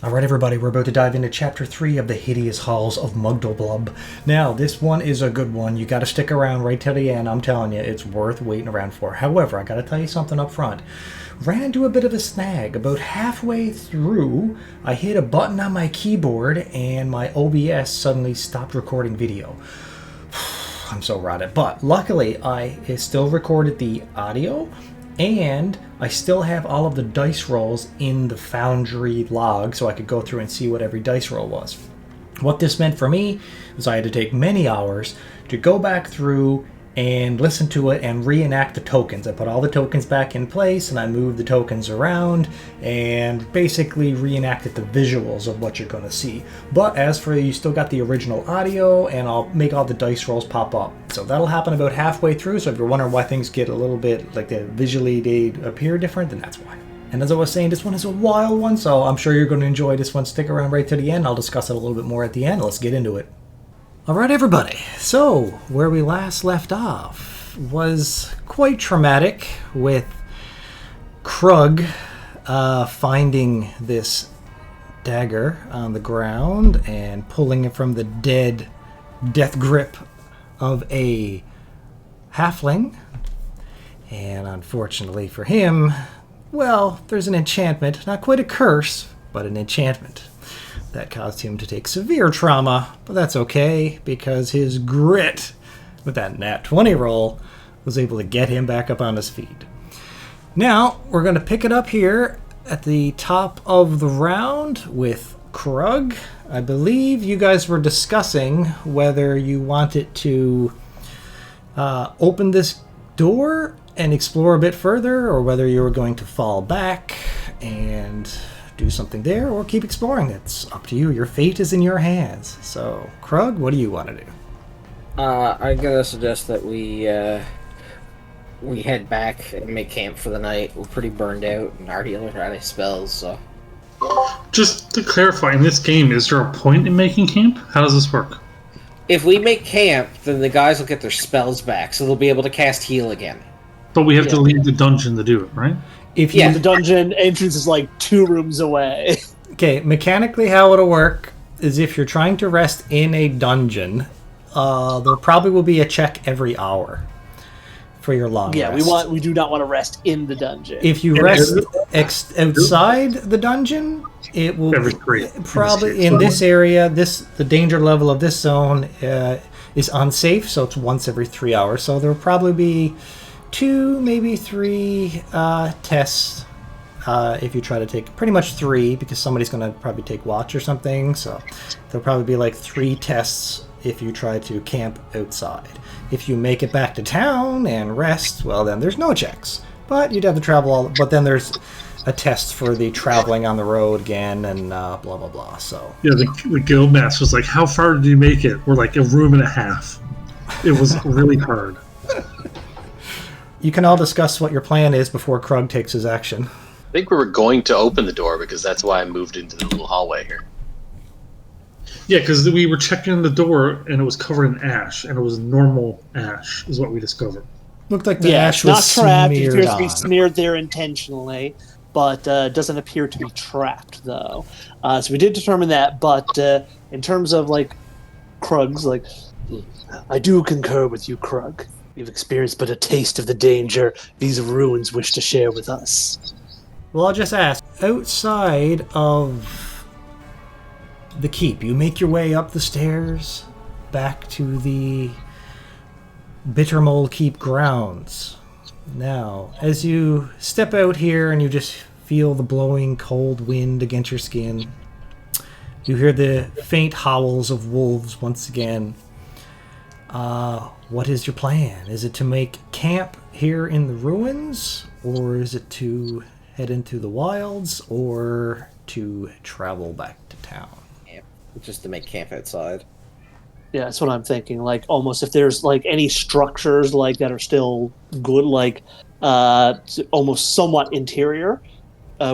Alright everybody, we're about to dive into Chapter 3 of the Hideous Halls of Mugdulblub. Now, this one is a good one. You gotta stick around right till the end, I'm telling you, it's worth waiting around for. However, I gotta tell you something up front. Ran into a bit of a snag. About halfway through, I hit a button on my keyboard and my OBS suddenly stopped recording video. I'm so rotted. But luckily, I still recorded the audio, and I still have all of the dice rolls in the Foundry log, so I could go through and see what every dice roll was. What this meant for me was I had to take many hours to go back through and listen to it and reenact the tokens. I put all the tokens back in place and I moved the tokens around and basically reenacted the visuals of what you're going to see. But as for you still got the original audio, and I'll make all the dice rolls pop up. So that'll happen about halfway through, so if you're wondering why things get a little bit like visually they appear different, then that's why. And as I was saying, this one is a wild one, so I'm sure you're going to enjoy this one. Stick around right to the end. I'll discuss it a little bit more at the end. Let's get into it. Alright everybody, so where we last left off was quite traumatic, with Krug finding this dagger on the ground and pulling it from the death grip of a halfling. And unfortunately for him, well, there's an enchantment, not quite a curse, but an enchantment that caused him to take severe trauma, but that's okay, because his grit with that nat 20 roll was able to get him back up on his feet. Now, we're going to pick it up here at the top of the round with Krug. I believe you guys were discussing whether you wanted to open this door and explore a bit further, or whether you were going to fall back and do something there, or keep exploring. It's up to you. Your fate is in your hands. So, Krug, what do you want to do? I'm gonna suggest that we head back and make camp for the night. We're pretty burned out, and our healers are out of spells, so... Just to clarify, in this game, is there a point in making camp? How does this work? If we make camp, then the guys will get their spells back, so they'll be able to cast heal again. But we have to leave the dungeon to do it, right? If you, the dungeon entrance is like 2 rooms away. Okay, mechanically how it'll work is if you're trying to rest in a dungeon, there probably will be a check every hour for your long rest. We do not want to rest in the dungeon. If you rest outside the dungeon, it will every 3. probably in this area. The danger level of this zone is unsafe, so it's once every 3 hours. So there will probably be 2, maybe 3 tests if you try to take, pretty much 3, because somebody's going to probably take watch or something. So there'll probably be like 3 tests if you try to camp outside. If you make it back to town and rest, well, then there's no checks, but you'd have to travel but then there's a test for the traveling on the road again, and blah blah blah. So yeah, the guild master was like, how far did you make it? We're like, a room and a half. It was really hard. You can all discuss what your plan is before Krug takes his action. I think we were going to open the door, because that's why I moved into the little hallway here. Yeah, because we were checking the door and it was covered in ash, and it was normal ash, is what we discovered. Looked like the ash was not trapped. It appears on. to be smeared there intentionally, but doesn't appear to be trapped, though. So we did determine that, but in terms of, like, Krug's, like, I do concur with you, Krug. We've experienced but a taste of the danger these ruins wish to share with us. Well, I'll just ask, outside of the keep, you make your way up the stairs back to the Bittermold Keep grounds. Now, as you step out here and you just feel the blowing cold wind against your skin, you hear the faint howls of wolves once again. What is your plan? Is it to make camp here in the ruins, or is it to head into the wilds, or to travel back to town? Yeah, just to make camp outside. Yeah, that's what I'm thinking. Like, almost if there's, like, any structures, like, that are still good, like, almost somewhat interior,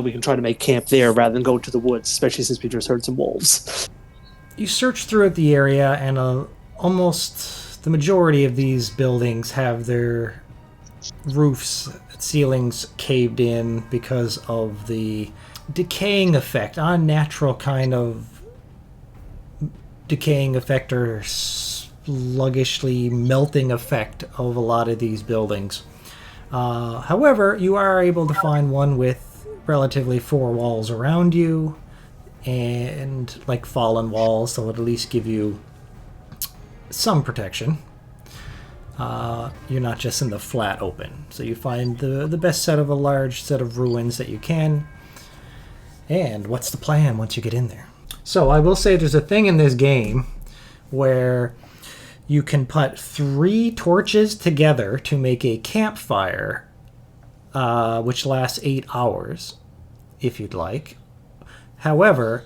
we can try to make camp there rather than go to the woods, especially since we just heard some wolves. You search throughout the area, and almost the majority of these buildings have their roofs, ceilings caved in because of the decaying effect, unnatural kind of decaying effect or sluggishly melting effect of a lot of these buildings. However, you are able to find one with relatively 4 walls around you and like fallen walls, so it'll at least give you some protection. You're not just in the flat open. So you find the best set of a large set of ruins that you can. And what's the plan once you get in there? So I will say there's a thing in this game where you can put 3 torches together to make a campfire, which lasts 8 hours, if you'd like. However,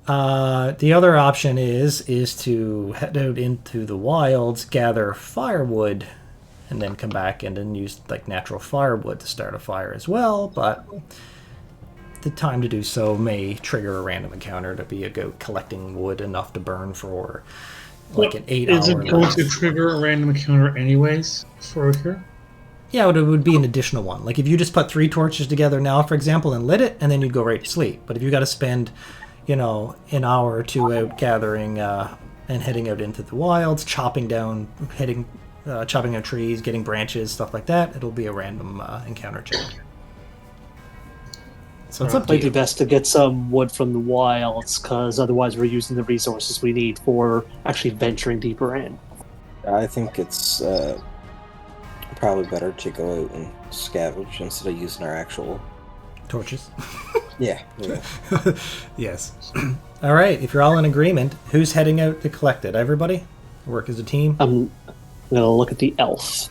the other option is to head out into the wilds, gather firewood, and then come back and then use like natural firewood to start a fire as well. But the time to do so may trigger a random encounter to be a goat collecting wood enough to burn for like an 8 hour. Is it going to trigger a random encounter anyways for here? Yeah, it would be an additional one. Like if you just put 3 torches together now, for example, and lit it, and then you'd go right to sleep. But if you got to spend, an hour or 2 out gathering and heading out into the wilds, chopping down trees, getting branches, stuff like that, it'll be a random encounter check. So it's up to Might be you. best to get some wood from the wilds, because otherwise we're using the resources we need for actually venturing deeper in. I think it's probably better to go out and scavenge instead of using our actual Torches. Yeah. Yes. All right. If you're all in agreement, who's heading out to collect it? Everybody? Work as a team? I'm gonna look at the elf.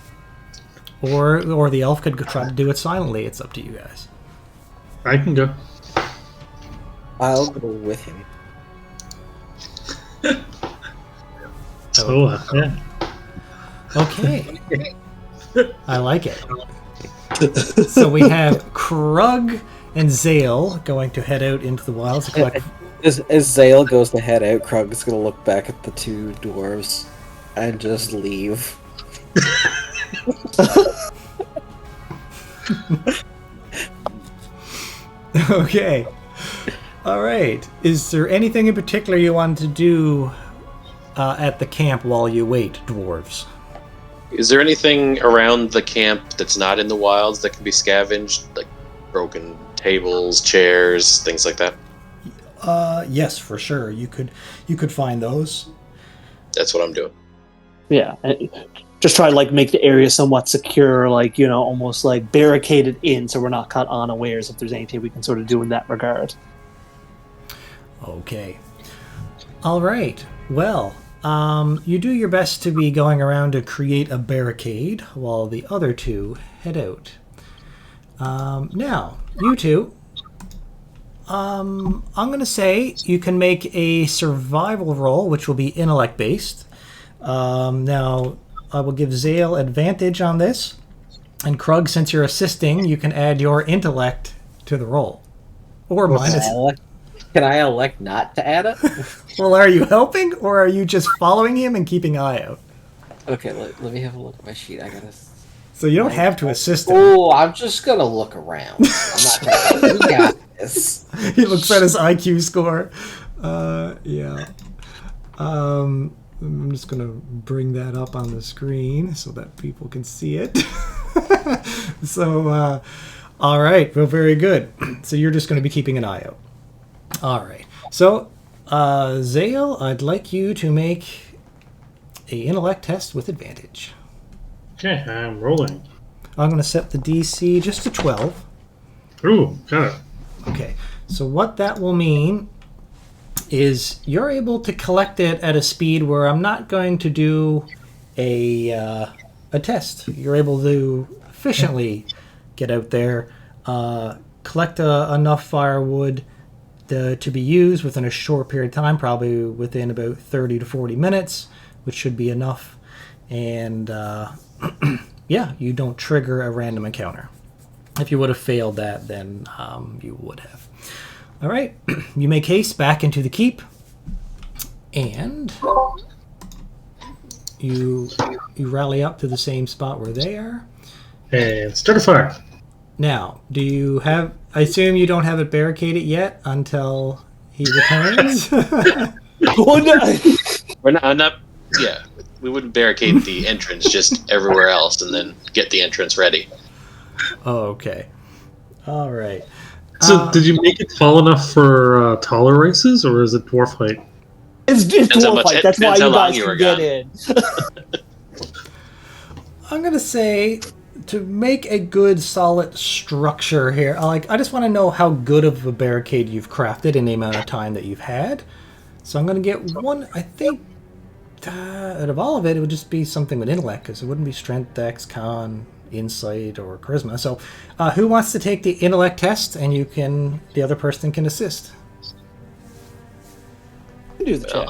Or the elf could try to do it silently. It's up to you guys. I can go. I'll go with him. So, yeah. Okay. I like it. So we have Krug and Zale going to head out into the wilds to collect. As Zale goes to head out, Krug's gonna look back at the 2 dwarves and just leave. Okay. All right. Is there anything in particular you want to do at the camp while you wait, dwarves? Is there anything around the camp that's not in the wilds that can be scavenged, like broken tables, chairs, things like that? Yes, for sure. You could find those. That's what I'm doing. Yeah, just try to make the area somewhat secure, almost barricaded in, so we're not caught unawares. If there's anything we can sort of do in that regard. Okay. All right. Well, you do your best to be going around to create a barricade while the other 2 head out. Now, you 2, I'm going to say you can make a survival roll, which will be intellect based. Now, I will give Zale advantage on this. And Krug, since you're assisting, you can add your intellect to the roll. Or minus. Can I elect not to add it? Well, are you helping, or are you just following him and keeping an eye out? Okay, let me have a look at my sheet. I gotta. So you don't have to assist him. Oh, I'm just gonna look around. I'm not gonna. We got this. He looks at his IQ score. Yeah. I'm just gonna bring that up on the screen so that people can see it. So, all right. Well, very good. So you're just gonna be keeping an eye out. All right. So, Zale, I'd like you to make a intellect test with advantage. Okay, I'm rolling. I'm going to set the DC just to 12. Ooh, got it. Okay. So what that will mean is you're able to collect it at a speed where I'm not going to do a test. You're able to efficiently get out there, collect enough firewood to be used within a short period of time, probably within about 30 to 40 minutes, which should be enough. And yeah, you don't trigger a random encounter. If you would have failed that, then you would have. All right, you make haste back into the keep, and you rally up to the same spot where they are. And start a fire. Now, do you have... I assume you don't have it barricaded yet until he returns? Oh, no. We're not, I'm not. Yeah, we wouldn't barricade the entrance, just everywhere else, and then get the entrance ready. Oh, okay. All right. So, did you make it tall enough for taller races, or is it dwarf height? It's Depends how dwarf much- fight. That's why depends how you long guys you were can get gone. in. I'm going to say, to make a good, solid structure here, I just want to know how good of a barricade you've crafted in the amount of time that you've had. So I'm going to get one, I think, out of all of it, it would just be something with intellect, because it wouldn't be strength, dex, con, insight, or charisma. So who wants to take the intellect test, and the other person can assist? You do the check.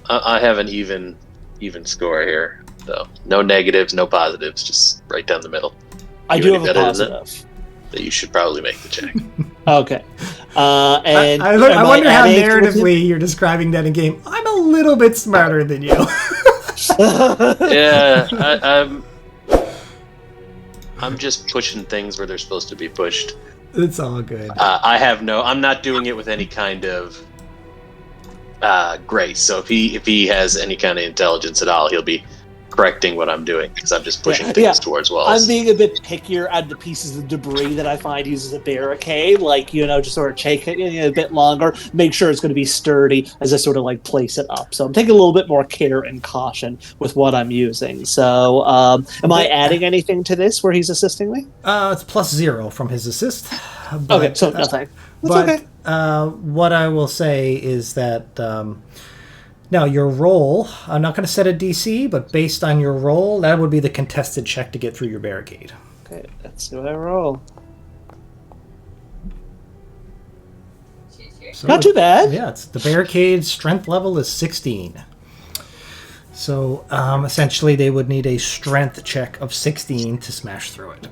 I have an even score here, so no negatives, no positives, just right down the middle. I You do any have a better than positive. That you should probably make the check. Okay. And I am wonder how adding to it? narratively you're describing that in game. I'm a little bit smarter than you. Yeah, I'm just pushing things where they're supposed to be pushed. It's all good. I'm not doing it with any kind of grace. So if he has any kind of intelligence at all, he'll be correcting what I'm doing, because I'm just pushing things towards walls. I'm being a bit pickier at the pieces of debris that I find uses a barricade, just sort of take it a bit longer, make sure it's going to be sturdy as I sort of place it up. So I'm taking a little bit more care and caution with what I'm using. So am I adding anything to this where he's assisting me? It's +0 from his assist. Okay, so nothing. That's okay. What I will say is that now your roll, I'm not going to set a DC, but based on your roll, that would be the contested check to get through your barricade. Okay, let's see what I roll. So, Not too bad. Yeah, the barricade strength level is 16. So essentially, they would need a strength check of 16 to smash through it.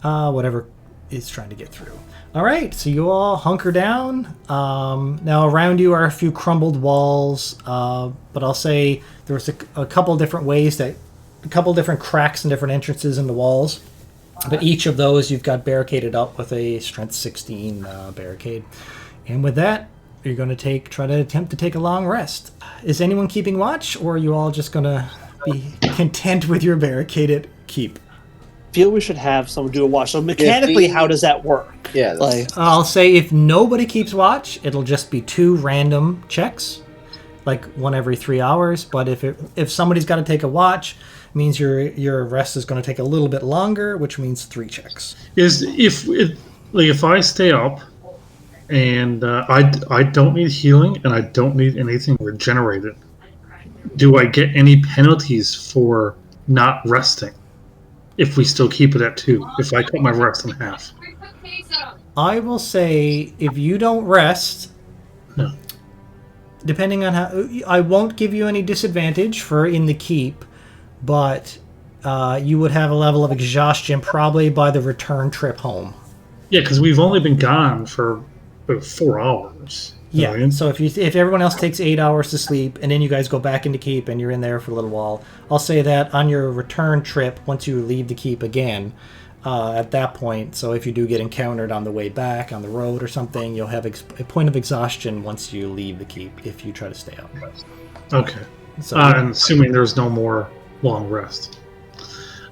Whatever is trying to get through. All right, so you all hunker down. Now around you are a few crumbled walls, but I'll say there's a couple different ways a couple different cracks and different entrances in the walls. But each of those you've got barricaded up with a strength 16 barricade. And with that, you're going to try to attempt to take a long rest. Is anyone keeping watch, or are you all just going to be content with your barricaded keep? Feel we should have someone do a watch. So mechanically, how does that work? Yeah. I'll say if nobody keeps watch, it'll just be 2 random checks, one every 3 hours. But if somebody's got to take a watch, it means your rest is going to take a little bit longer, which means 3 checks. If I stay up and I don't need healing and I don't need anything regenerated, do I get any penalties for not resting? If we still keep it at 2, if I cut my rest in half. I will say if you don't rest, No. depending on how, I won't give you any disadvantage for in the keep, but you would have a level of exhaustion probably by the return trip home. Yeah, because we've only been gone for about 4 hours. Yeah, Right? so if everyone else takes 8 hours to sleep, and then you guys go back into keep, and you're in there for a little while, I'll say that on your return trip, once you leave the keep again, at that point, so if you do get encountered on the way back, on the road or something, you'll have a point of exhaustion once you leave the keep, if you try to stay up. Okay. So, I'm assuming there's no more long rest.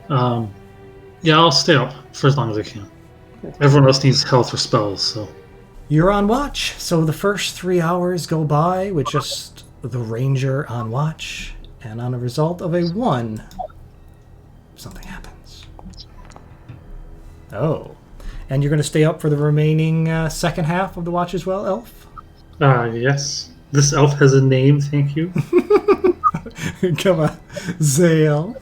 Yeah, I'll stay up for as long as I can. Everyone else needs health or spells, so... You're on watch, so the first 3 hours go by with just the ranger on watch, and on a result of a 1, something happens. Oh. And you're going to stay up for the remaining second half of the watch as well, Elf? Yes. This elf has a name, thank you. Come on, Zale.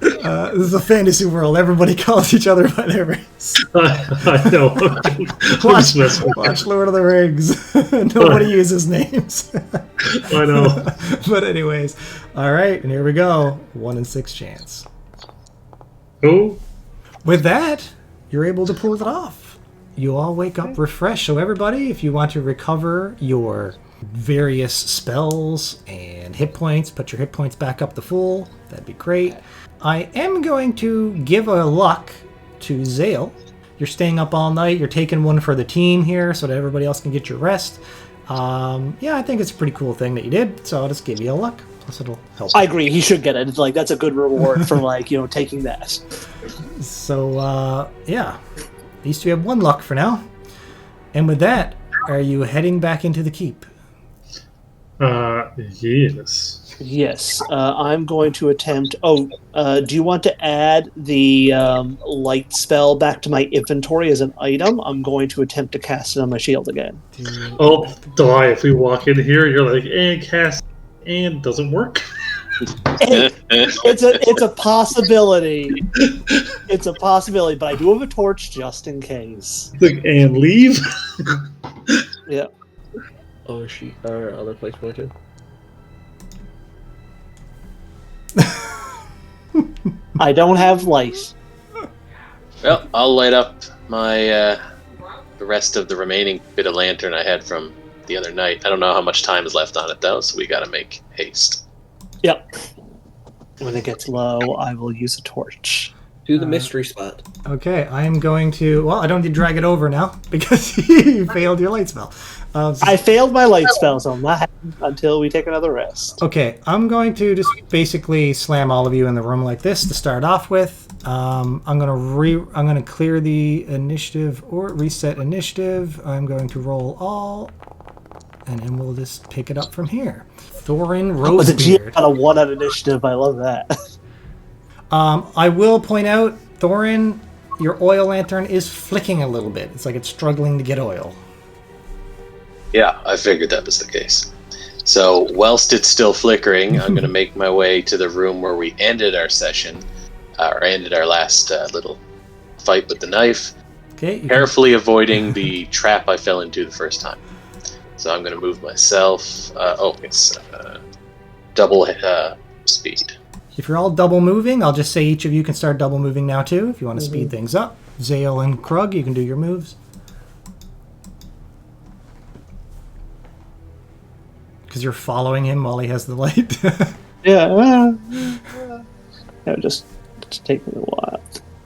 This is a fantasy world. Everybody calls each other by their race. I know. Watch Lord of the Rings. Nobody uses names. I know. But anyways, all right, and here we go. 1 in 6 chance. Oh. With that, you're able to pull it off. You all wake up refreshed. So everybody, if you want to recover your various spells and hit points, put your hit points back up to full. That'd be great. I am going to give a luck to Zale. You're staying up all night. You're taking one for the team here so that everybody else can get your rest. Yeah, I think it's a pretty cool thing that you did, so I'll just give you a luck. Plus it'll help. I agree. He should get it. Like, that's a good reward for, like, taking that. So, yeah. These two have 1 luck for now. And with that, are you heading back into the keep? Yes. Yes. I'm going to attempt... do you want to add the light spell back to my inventory as an item? I'm going to attempt to cast it on my shield again. Oh, die. If we walk in here, you're like, and cast, and doesn't work. It's a possibility. It's a possibility, but I do have a torch just in case. Like, and leave? Yeah. Oh, she or other place pointed. I don't have light. Well, I'll light up my the rest of the remaining bit of lantern I had from the other night. I don't know how much time is left on it though, so we got to make haste. Yep. When it gets low, I will use a torch. To the mystery spot. Okay, I am going to... Well, I don't need to drag it over now because you failed your light spell. I failed my light spell, so I'm not happy until we take another rest. Okay, I'm going to just basically slam all of you in the room like this to start off with. I'm gonna clear the initiative or reset initiative. I'm going to roll all, and then we'll just pick it up from here. Thorin The GM Rosebeard. got a 1 on initiative. I love that. I will point out, Thorin, your oil lantern is flicking a little bit. It's like it's struggling to get oil. Yeah, I figured that was the case. So, whilst it's still flickering, I'm going to make my way to the room where we ended our session, or ended our last little fight with the knife, Okay. carefully avoiding the trap I fell into the first time. So I'm going to move myself. It's double speed. If you're all double moving, I'll just say each of you can start double moving now too. If you want to speed things up, Zale and Krug, you can do your moves. Because you're following him while he has the light. Yeah. Just taking a while.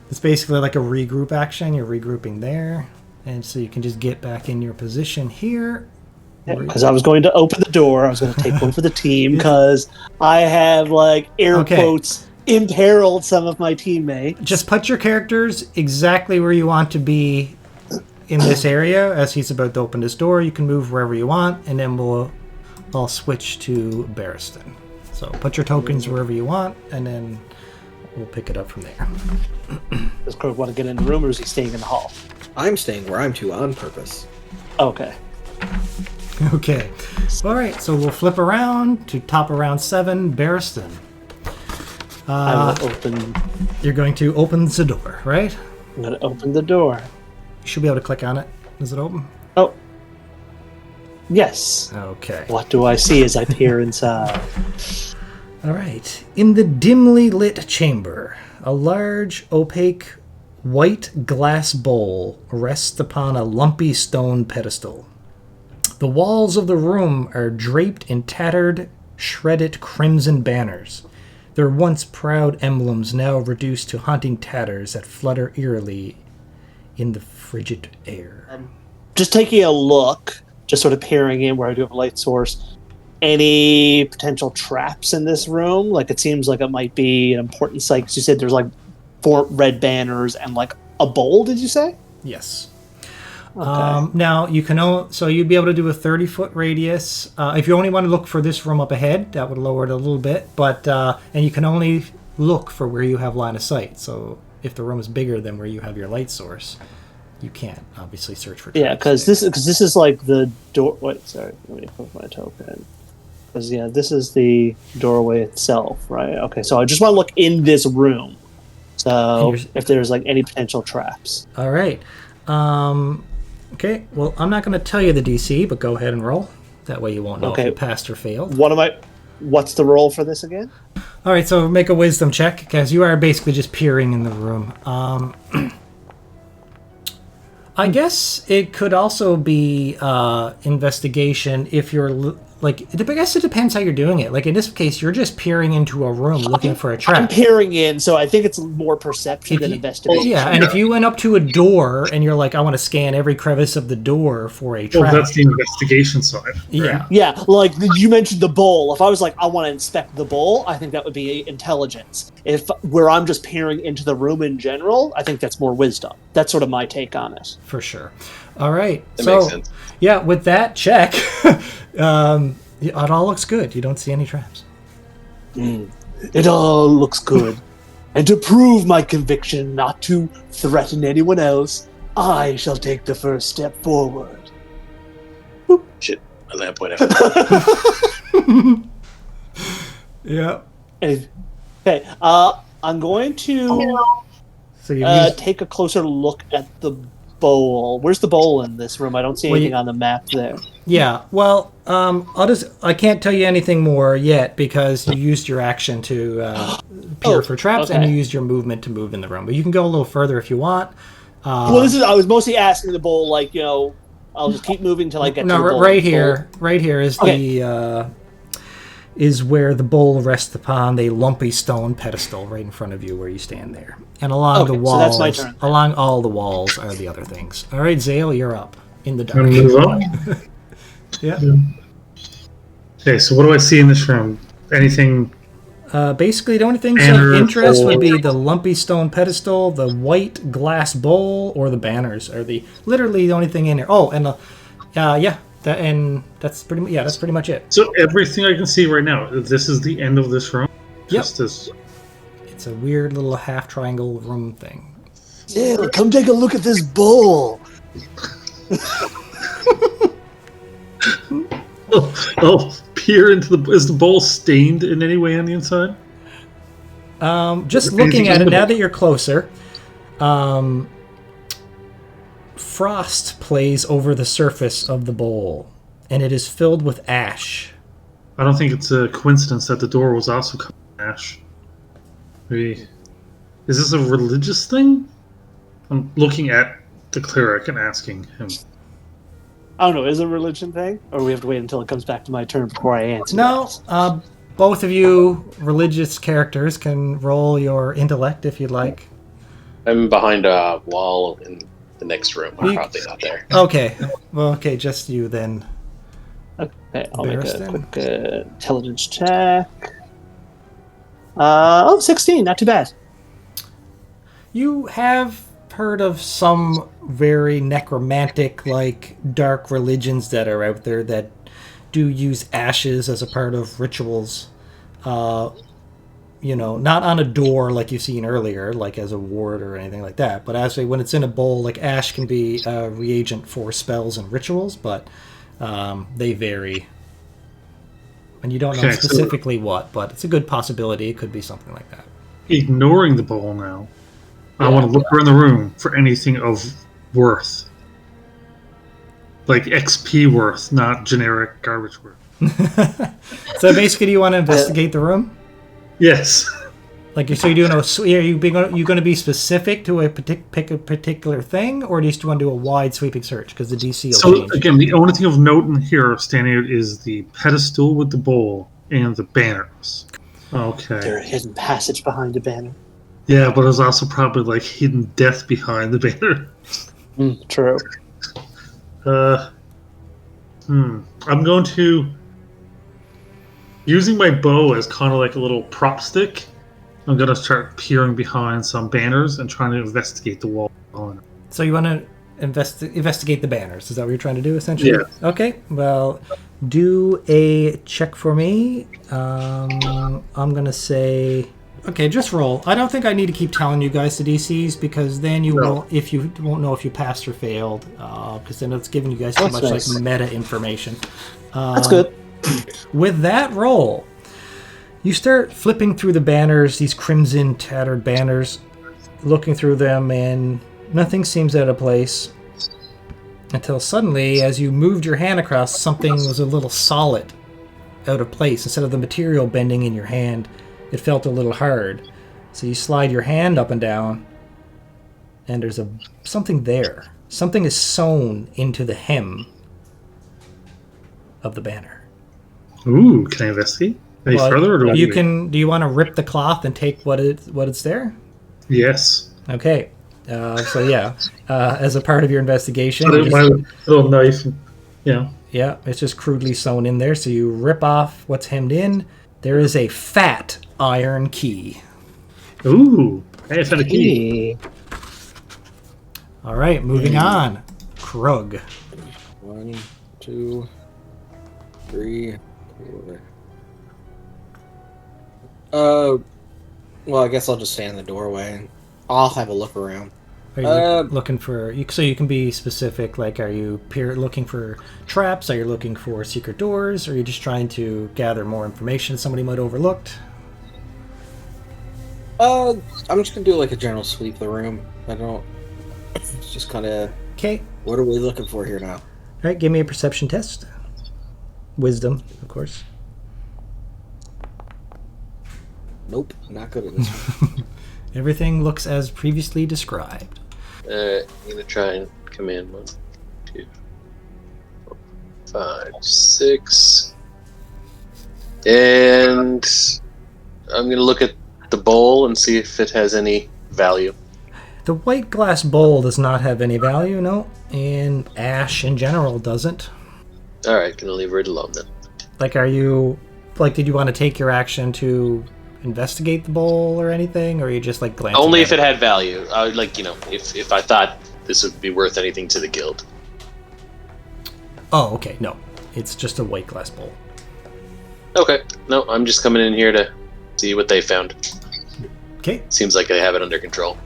It's basically like a regroup action. You're regrouping there, and so you can just get back in your position here. Because I was going to open the door. I was going to take one for the team because I have, like, air quotes, imperiled some of my teammates. Just put your characters exactly where you want to be in this area. As he's about to open this door, you can move wherever you want, and then I'll switch to Barristan. So put your tokens wherever you want, and then we'll pick it up from there. Does Kirk want to get in the room, or is he staying in the hall? I'm staying where I'm to on purpose. Okay. Okay. All right, so we'll flip around to top of round 7, Barristan. I will open... You're going to open the door, right? I'm going to open the door. You should be able to click on it. Is it open? Oh. Yes. Okay. What do I see as I peer inside? All right. In the dimly lit chamber, a large, opaque, white glass bowl rests upon a lumpy stone pedestal. The walls of the room are draped in tattered, shredded crimson banners. Their once proud emblems now reduced to haunting tatters that flutter eerily in the frigid air. Just taking a look, just sort of peering in where I do have a light source. Any potential traps in this room? Like, it seems like it might be an important site, because you said there's, like, 4 red banners and, like, a bowl, did you say? Yes. Okay. Now, you can so you'd be able to do a 30-foot radius. If you only want to look for this room up ahead, that would lower it a little bit. But and you can only look for where you have line of sight. So if the room is bigger than where you have your light source, you can't obviously search for traps. Yeah, because this is like the door... Wait, sorry. Let me put my token. Because, yeah, this is the doorway itself, right? Okay, so I just want to look in this room. So if there's, like, any potential traps. All right. Okay, well, I'm not going to tell you the DC, but go ahead and roll. That way you won't know if you passed or failed. What's the roll for this again? All right, so make a wisdom check, because you are basically just peering in the room. I guess it could also be investigation if you're like, I guess it depends how you're doing it. Like, in this case, you're just peering into a room looking for a trap. I'm peering in, so I think it's more perception than investigation. Yeah, and if you went up to a door and you're like, I want to scan every crevice of the door for a trap. Well, that's the investigation side. Right? Yeah. Yeah, like you mentioned the bowl. If I was like, I want to inspect the bowl, I think that would be intelligence. If where I'm just peering into the room in general, I think that's more wisdom. That's sort of my take on it. For sure. All right. That makes sense. Yeah, with that check, it all looks good. You don't see any traps. It all looks good. And to prove my conviction not to threaten anyone else, I shall take the first step forward. Shit, my lamp went out. Yeah. Okay, I'm going to So you take a closer look at the bowl. Where's the bowl in this room? I don't see anything on the map there. Yeah. Well, I can't tell you anything more yet because you used your action to peer for traps, and you used your movement to move in the room. But you can go a little further if you want. Well, I was mostly asking the bowl, like, I'll just keep moving till I get to the bowl. Right here is is where the bowl rests upon the lumpy stone pedestal right in front of you where you stand there. And along the walls, so that's my turn. Along all the walls are the other things. All right, Zale, you're up in the dark. Move up. Yeah. Okay, so what do I see in this room? Anything? Basically, the only things of interest would be the lumpy stone pedestal, the white glass bowl, or the banners are literally the only thing in here. Oh, and that's pretty much it. So everything I can see right now, this is the end of this room? Just this. It's a weird little half triangle room thing. Yeah, come take a look at this bowl. Peer into is the bowl stained in any way on the inside? Just looking at it now that you're closer, frost plays over the surface of the bowl, and it is filled with ash. I don't think it's a coincidence that the door was also covered in ash. Maybe, is this a religious thing? I'm looking at the cleric and asking him. I don't know, is it a religion thing? Or we have to wait until it comes back to my turn before I answer? No, both of you religious characters can roll your intellect if you'd like. I'm behind a wall in the next room. I'm probably not there. Okay. Well, okay, just you then. Okay, I'll Barristan. make a quick intelligence check. 16, not too bad. You have heard of some very necromantic, like, dark religions that are out there that do use ashes as a part of rituals. Not on a door like you've seen earlier, like as a ward or anything like that, but actually when it's in a bowl, like ash can be a reagent for spells and rituals, but they vary. And you don't know specifically what, but it's a good possibility. It could be something like that. Ignoring the bowl now, I want to look around the room for anything of worth. Like XP worth, not generic garbage worth. So basically, do you want to investigate the room? Yes. Like, so you going to be specific to pick a particular thing, or do you just want to do a wide sweeping search because the DC will change? Again, the only thing of note in here standing out is the pedestal with the bowl and the banners. Okay. There's a hidden passage behind the banner. Yeah, but there's also probably like hidden death behind the banner. True. I'm going to, using my bow as kind of like a little prop stick, I'm going to start peering behind some banners and trying to investigate the wall. So you want to investigate the banners? Is that what you're trying to do, essentially? Yeah. Okay. Well, do a check for me. I'm going to say... Okay, just roll. I don't think I need to keep telling you guys the DCs because then you won't know if you passed or failed because then it's giving you guys too much like meta information. That's good. With that roll, you start flipping through the banners, these crimson tattered banners, looking through them, and nothing seems out of place until suddenly, as you moved your hand across, something was a little solid out of place. Instead of the material bending in your hand, it felt a little hard. So you slide your hand up and down, and there's something there. Something is sewn into the hem of the banner. Ooh, can I investigate any Well, further? Or do you we- can. Do you want to rip the cloth and take what's there? Yes. Okay. So yeah, as a part of your investigation, Put you it just- my little knife. And, yeah, it's just crudely sewn in there. So you rip off what's hemmed in. There is a fat iron key. Ooh. Hey, I found a key. All right, moving on. Krug. 1, 2, 3, 4. Well, I guess I'll just stand in the doorway. I'll have a look around. Are you looking for? So you can be specific. Like, are you looking for traps? Are you looking for secret doors? Or are you just trying to gather more information somebody might have overlooked? I'm just gonna do like a general sweep of the room. I don't. It's just kind of. Okay. What are we looking for here now? All right, give me a perception test. Wisdom, of course. Nope, not good at this one. Everything looks as previously described. I'm gonna try and come in 1, 2, 4, 5, 6, and I'm gonna look at the bowl and see if it has any value. The white glass bowl does not have any value, no, and ash in general doesn't. All right, gonna leave it alone then. Like, are you did you want to take your action to investigate the bowl or anything, or are you just like glancing? Only at if it had value. I would if I thought this would be worth anything to the guild. Oh, okay, no, it's just a white glass bowl. Okay, no, I'm just coming in here to see what they found. Okay, Seems like they have it under control.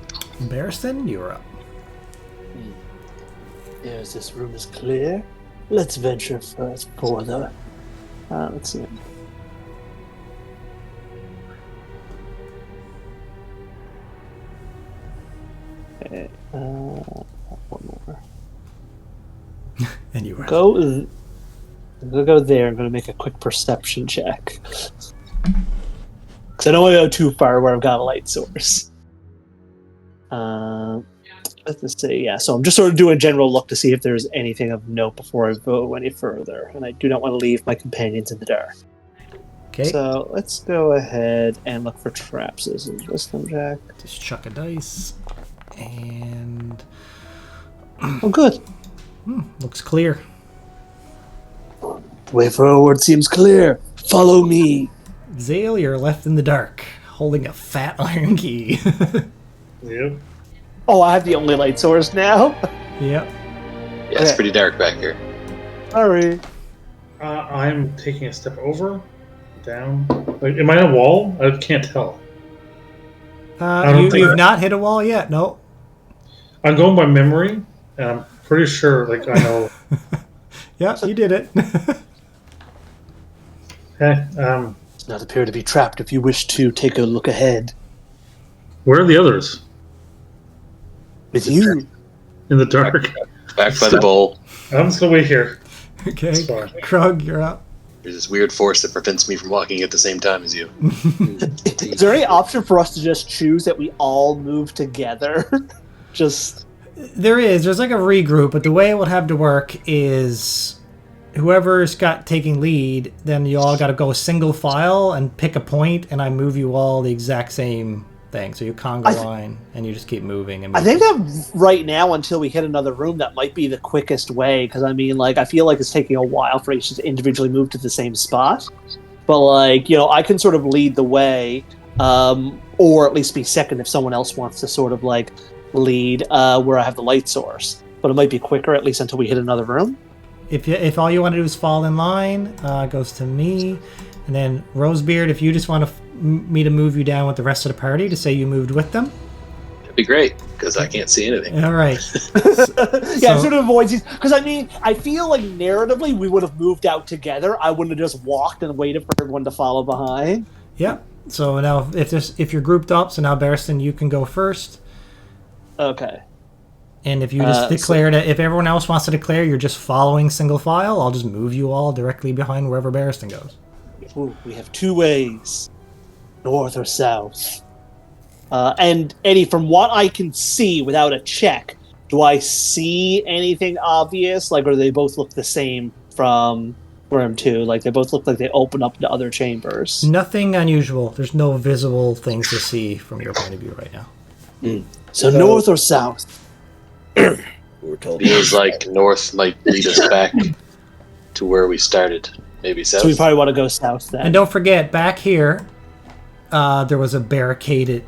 Barristan, you're up. Yes, this room is clear. Let's venture first further. Let's see. Okay, one more. And you are. I'm gonna go there. I'm gonna make a quick perception check. Because I don't want to go too far where I've got a light source. Let's see. Yeah, so I'm just sort of doing a general look to see if there's anything of note before I go any further. And I do not want to leave my companions in the dark. Okay, So let's go ahead and look for traps. This is wisdom check. just chuck a dice, and Oh, good. looks clear. Way forward seems clear. Follow me. Zale, you're left in the dark, holding a fat iron key. Yep. Oh, I have the only light source now. Yep. Yeah, it's Okay. pretty dark back here. Sorry. I'm taking a step over, down. Like, am I on a wall? I can't tell. don't think You've I- not hit a wall yet, no. I'm going by memory, and I'm pretty sure, like, I know. Yep, you did it. Hey, Does not appear to be trapped. If you wish to take a look ahead where are the others? with you. In the dark. Back by the bowl. I'm just gonna wait here. Okay, It's fine. Krug, you're up. There's this weird force that prevents me from walking at the same time as you. Is there any option for us to just choose that we all move together? Just There's like a regroup, but the way it would have to work is whoever's got taking lead, then you all got to go single file and pick a point, and I move you all the exact same thing. So you conga line, and you just keep moving. And I think that right now, until we hit another room, that might be the quickest way. Because I mean, like, I feel like it's taking a while for each to individually move to the same spot. But like, I can sort of lead the way, or at least be second if someone else wants to sort of like lead where I have the light source. But it might be quicker, at least until we hit another room. If all you want to do is fall in line, it goes to me, and then Rosebeard. If you just want me to move you down with the rest of the party to say you moved with them, It'd be great, because I can't see anything. all right. Yeah, So- it sort of avoids these. Because I mean, I feel like narratively we would have moved out together. I wouldn't have just walked and waited for everyone to follow behind. Yep. So now, if you're grouped up, so now Barristan, you can go first. Okay. And if you just So- declare that, if everyone else wants to declare you're just following single file, I'll just move you all directly behind wherever Barristan goes. Ooh, we have two ways, north or south. And Eddie, from what I can see without a check, do I see anything obvious? Like, or do they both look the same from room too. Like they both look like they open up to other chambers. Nothing unusual. There's no visible things to see from your point of view right now. So north or south? We were told. Feels like north might lead us back to where we started. Maybe south. So we probably want to go south then. And don't forget, back here, there was a barricaded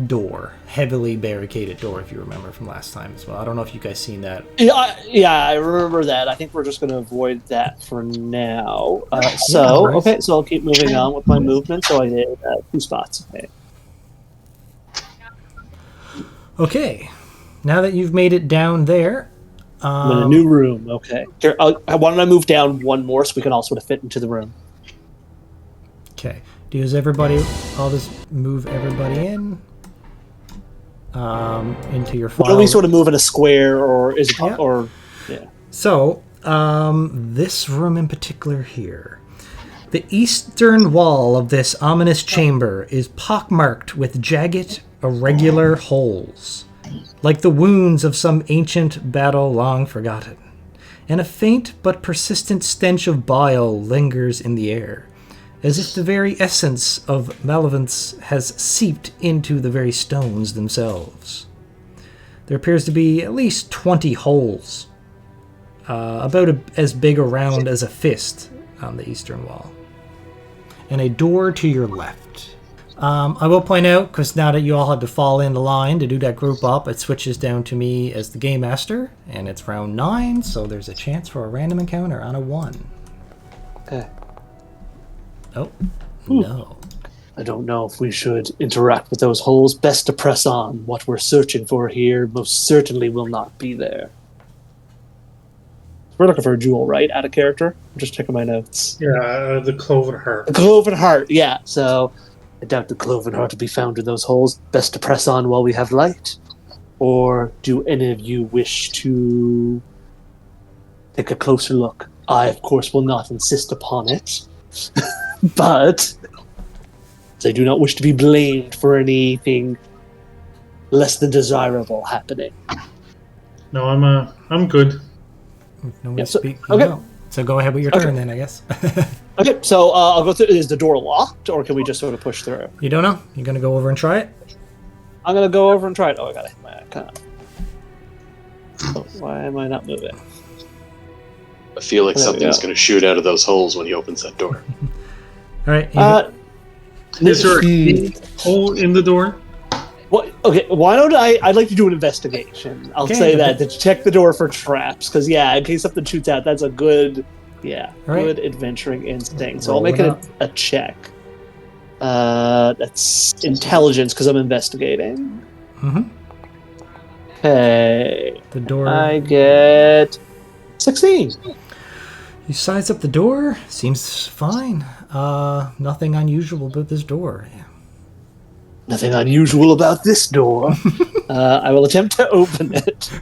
door, heavily barricaded door, if you remember from last time as well. I don't know if you guys seen that. Yeah, I remember that. I think we're just going to avoid that for now. no worries. Okay, so I'll keep moving on with my movement. So I did 2 spots. Okay. Okay, now that you've made it down there, I'm in a new room. Okay. Here, why don't I move down one more so we can all sort of fit into the room? okay. Does everybody? I'll just move everybody in. Into your file. Why don't we sort of move in a square, or is it? Yeah. Or yeah. So, this room in particular here. The eastern wall of this ominous chamber is pockmarked with jagged, irregular holes, like the wounds of some ancient battle long forgotten. And a faint but persistent stench of bile lingers in the air, as if the very essence of malevolence has seeped into the very stones themselves. There appears to be at least 20 holes, about as big around as a fist on the eastern wall, and a door to your left. I will point out, because now that you all had to fall into line to do that group up, it switches down to me as the game master, and it's round 9, so there's a chance for a random encounter on a 1. Okay. Oh, no. I don't know if we should interact with those holes. Best to press on. What we're searching for here most certainly will not be there. We're looking for a jewel, right? Out of character? I'm just checking my notes. Yeah, the cloven heart. The cloven heart, yeah. So I doubt the cloven heart will be found in those holes. Best to press on while we have light. Or do any of you wish to take a closer look? I, of course, will not insist upon it. But I do not wish to be blamed for anything less than desirable happening. No, I'm good. Nobody Yeah, so- speak. okay. No. So go ahead with your turn then, I guess. Okay, so I'll go through. Is the door locked, or can we just sort of push through? You don't know? You're going to go over and try it? I'm gonna go over and try it. Oh, I gotta hit my icon. Oh, why am I not moving? I feel like There we something's go. going to shoot out of those holes when he opens that door. All right. Is there a hole in the door? What? Okay, why don't I'd like to do an investigation. I'll Okay, say but that to check the door for traps, because in case something shoots out, that's a good, All right. good adventuring instinct. So Roll I'll make it it up. a check. That's intelligence because I'm investigating. Mm-hmm. Okay, The door. I get 16. You size up the door. Seems fine. Nothing unusual about this door. Yeah. Nothing unusual about this door. I will attempt to open it.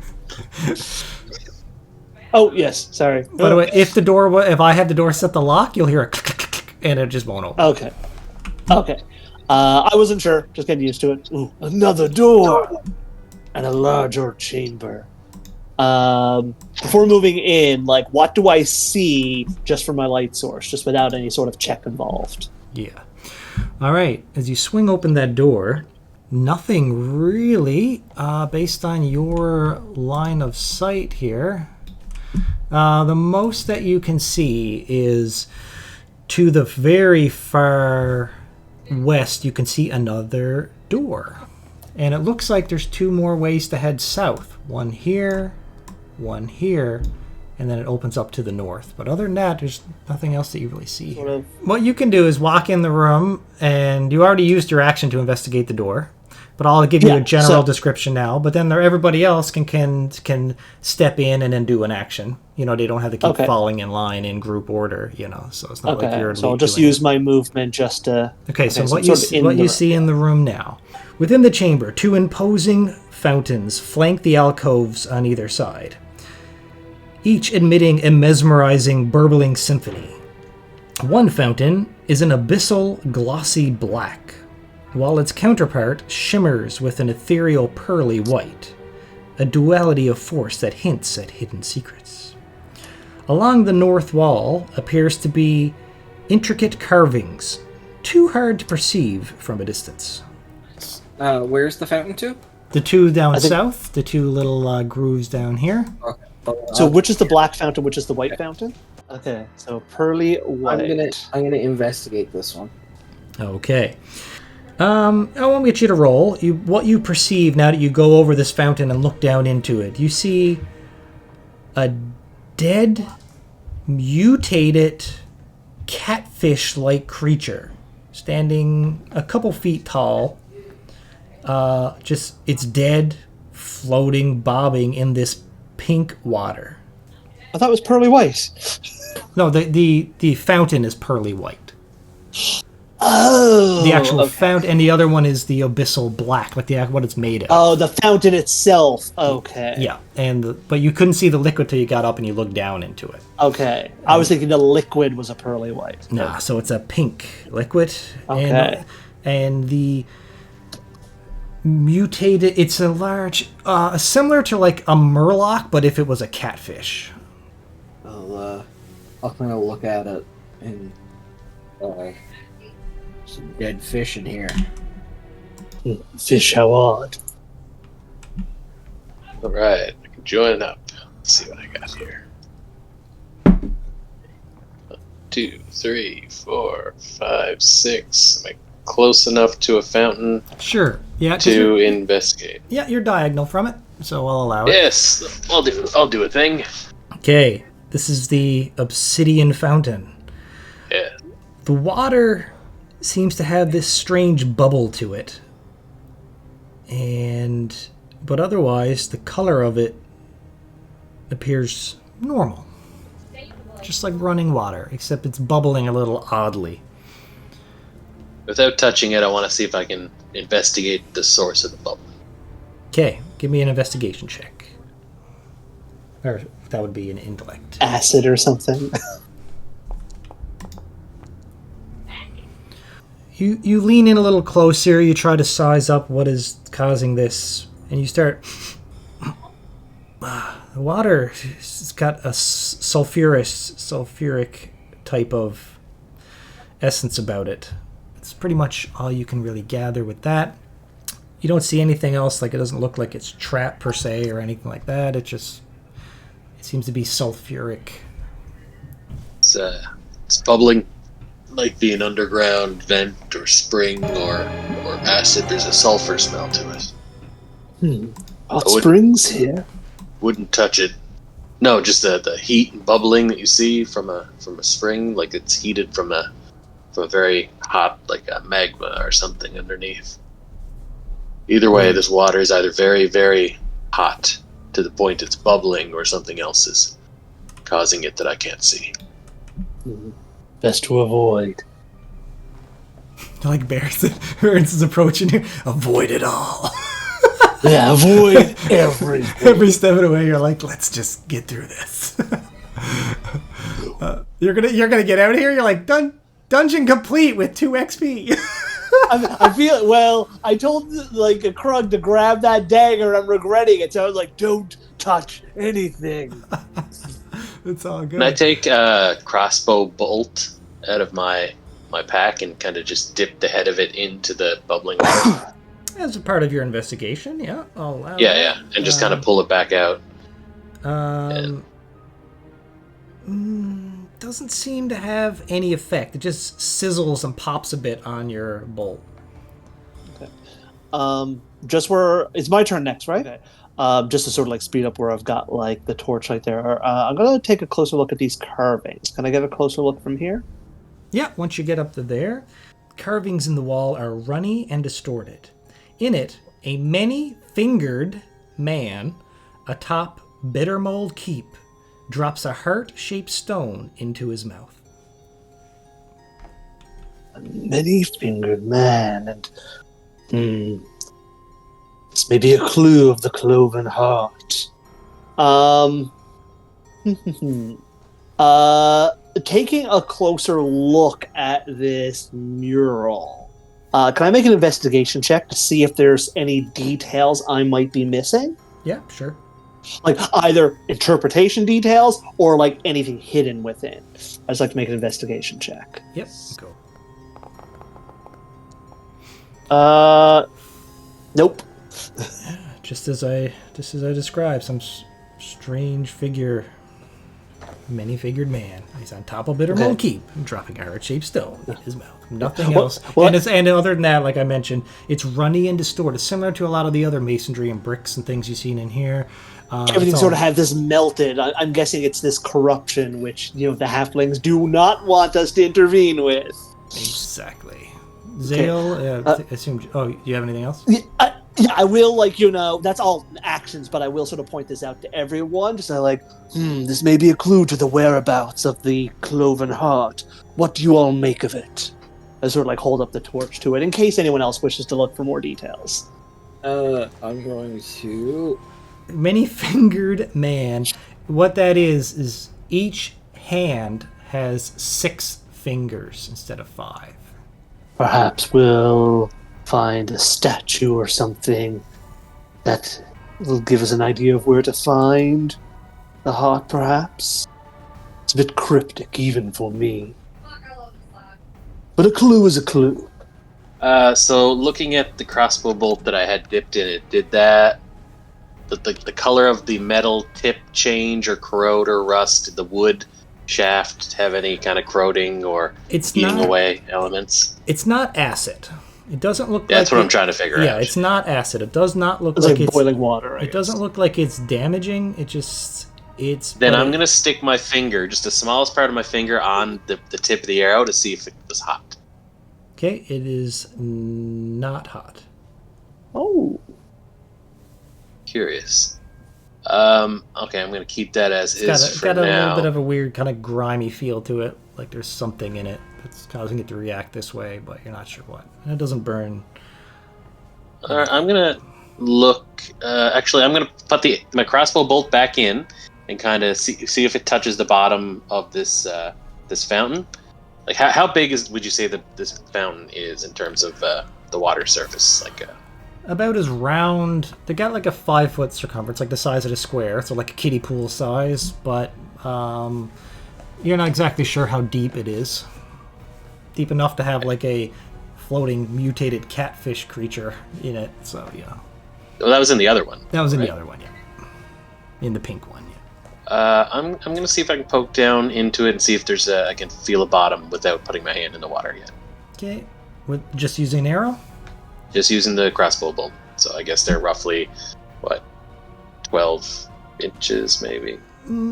Oh yes, sorry. By the way, if I have the door set to lock, you'll hear a click, and it just won't open. Okay. Okay. I wasn't sure. Just getting used to it. Ooh, another door and a larger chamber. Before moving in, what do I see just from my light source, just without any sort of check involved? Yeah. All right. As you swing open that door, nothing really, based on your line of sight here. The most that you can see is to the very far west, you can see another door. And it looks like there's 2 more ways to head south. One here, and then it opens up to the north. But other than that, there's nothing else that you really see Sort here. of. What you can do is walk in the room, and you already used your action to investigate the door. But I'll give you a general description now. But then everybody else can step in and then do an action. They don't have to keep following in line in group order. So it's not like you're. So I'll just doing use my movement just to. Okay, so I'm what sort of in you the see in the room now. Within the chamber, 2 imposing fountains flank the alcoves on either side, each emitting a mesmerizing, burbling symphony. One fountain is an abyssal, glossy black, while its counterpart shimmers with an ethereal, pearly white, a duality of force that hints at hidden secrets. Along the north wall appears to be intricate carvings, too hard to perceive from a distance. Where's the fountain to? The two down I think- south, the two little grooves down here. Okay. So which is the black fountain? Which is the white fountain? Okay, so pearly white. I'm gonna investigate this one. Okay. I won't get you to roll. What you perceive now that you go over this fountain and look down into it, you see a dead, mutated, catfish-like creature standing a couple feet tall. It's dead, floating, bobbing in this pink water. I thought it was pearly white. No, the fountain is pearly white. Oh, The actual okay. fountain, and the other one is the abyssal black, like what it's made of. Oh, the fountain itself. Okay. Yeah, but you couldn't see the liquid till you got up and you looked down into it. Okay. I was thinking the liquid was a pearly white. Nah, so it's a pink liquid. Okay. And the mutated, it's a large, similar to like a murloc, but if it was a catfish. I'll kind of look at it and some dead fish in here. Fish, how odd. All right, I can join up. Let's see what I got here. 1, 2, 3, 4, 5, 6. Am I close enough to a fountain Sure. Yeah. to investigate? Yeah, you're diagonal from it, so I'll allow it. Yes, I'll do a thing. Okay, this is the obsidian fountain. Yeah. The water seems to have this strange bubble to it. But otherwise, the color of it appears normal. Just like running water, except it's bubbling a little oddly. Without touching it, I want to see if I can investigate the source of the bubble. Okay, give me an investigation check. Or that would be an intellect. Acid or something. You lean in a little closer, you try to size up what is causing this, and you start... The water has got a sulfuric type of essence about it. It's pretty much all you can really gather with that. You don't see anything else, like it doesn't look like it's trapped per se or anything like that. It seems to be sulfuric. It's bubbling like be an underground vent or spring or acid. There's a sulfur smell to it. Hot springs here. Wouldn't touch it. No, just the heat and bubbling that you see from a spring, like it's heated from a very hot, like a magma or something underneath. Either way, this water is either very, very hot to the point it's bubbling, or something else is causing it that I can't see. Best to avoid. Like Barris is approaching you. Avoid it all. Yeah, avoid everything. Every step of the way, you're like, let's just get through this. You're gonna get out of here. You're like, dungeon complete with 2 XP. I feel well. I told like a Krug to grab that dagger. I'm regretting it. So I was like, "Don't touch anything." It's all good. Can I take a crossbow bolt out of my pack and kind of just dip the head of it into the bubbling water? As a part of your investigation, yeah, I'll allow that. Yeah, and just kind of pull it back out. Doesn't seem to have any effect. It just sizzles and pops a bit on your bolt. Just where it's my turn next, right? Okay. Just to sort of like speed up where I've got like the torch right there. I'm gonna take a closer look at these carvings. Can I get a closer look from here? Yeah, once you get up to there, carvings in the wall are runny and distorted. In it, a many-fingered man atop Bittermold Keep drops a heart-shaped stone into his mouth. A many-fingered man, and this may be a clue of the cloven heart. Taking a closer look at this mural, can I make an investigation check to see if there's any details I might be missing? Yeah, sure. Like either interpretation details or like anything hidden within. I just like to make an investigation check. Yep. Go. Nope. Just as I described, some strange figure, many-figured man. He's on top of Bittermold Keep, dropping a heart-shaped stone in his mouth. Nothing else. And other than that, like I mentioned, it's runny and distorted, similar to a lot of the other masonry and bricks and things you've seen in here. Everything sort of had this melted. I'm guessing it's this corruption which the halflings do not want us to intervene with. Exactly. Zale, assume. Oh, do you have anything else? Yeah, I will, that's all actions, but I will sort of point this out to everyone. Just like, this may be a clue to the whereabouts of the Cloven Heart. What do you all make of it? I sort of like hold up the torch to it in case anyone else wishes to look for more details. I'm going to... Many-fingered man. What that is each hand has 6 fingers instead of 5. Perhaps we'll find a statue or something that will give us an idea of where to find the heart, perhaps. It's a bit cryptic, even for me. But a clue is a clue. So looking at the crossbow bolt that I had dipped in it, did that the color of the metal tip change or corrode or rust? Did the wood shaft have any kind of corroding or eating away elements? It's not acid. It doesn't look like... That's what I'm trying to figure out. Yeah, it's not acid. It does not look it's like it's boiling water. It doesn't look like it's damaging. It's... Then I'm going to stick my finger, just the smallest part of my finger, on the tip of the arrow to see if it was hot. Okay, it is not hot. Oh. Curious. Okay, I'm going to keep that as is for now. It's got a little bit of a weird kind of grimy feel to it, like there's something in it that's causing it to react this way, but you're not sure what. And it doesn't burn. I'm going to look... actually, I'm going to put my crossbow bolt back in and kind of see if it touches the bottom of this fountain. Like, how big would you say that this fountain is in terms of the water surface? About as round. They got like a 5-foot circumference, like the size of a square, so like a kiddie pool size. But you're not exactly sure how deep it is. Deep enough to have like a floating mutated catfish creature in it. So yeah. Well, that was in the other one. That was in the other one, yeah. In the pink one, yeah. I'm going to see if I can poke down into it and see if I can feel a bottom without putting my hand in the water yet. Okay. With just using an arrow? Just using the crossbow bolt. So I guess they're roughly, 12 inches maybe?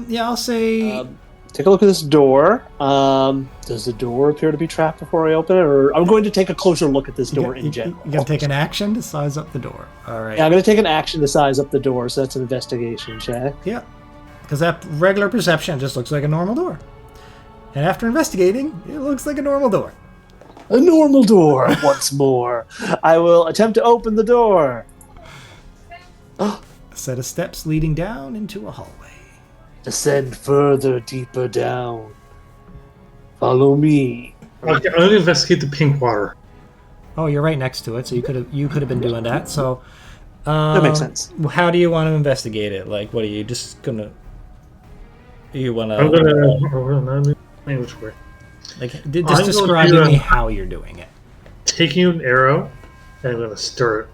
Yeah, I'll say... take a look at this door. Does the door appear to be trapped before I open it? Or I'm going to take a closer look at this door in general. You're going to take an action to size up the door. All right. Yeah, I'm going to take an action to size up the door, so that's an investigation check. Yeah. Because that regular perception just looks like a normal door. And after investigating, it looks like a normal door. A normal door, once more. I will attempt to open the door. A set of steps leading down into a hallway. Descend further, deeper down. Follow me. Okay, I'm going to investigate the pink water. Oh, you're right next to it, so you could have been doing that. So that makes sense. How do you want to investigate it? Like, what are you just gonna? You want to? I'm gonna. Which way? Like, just describe to me how you're doing it. Taking an arrow, and I'm gonna stir it.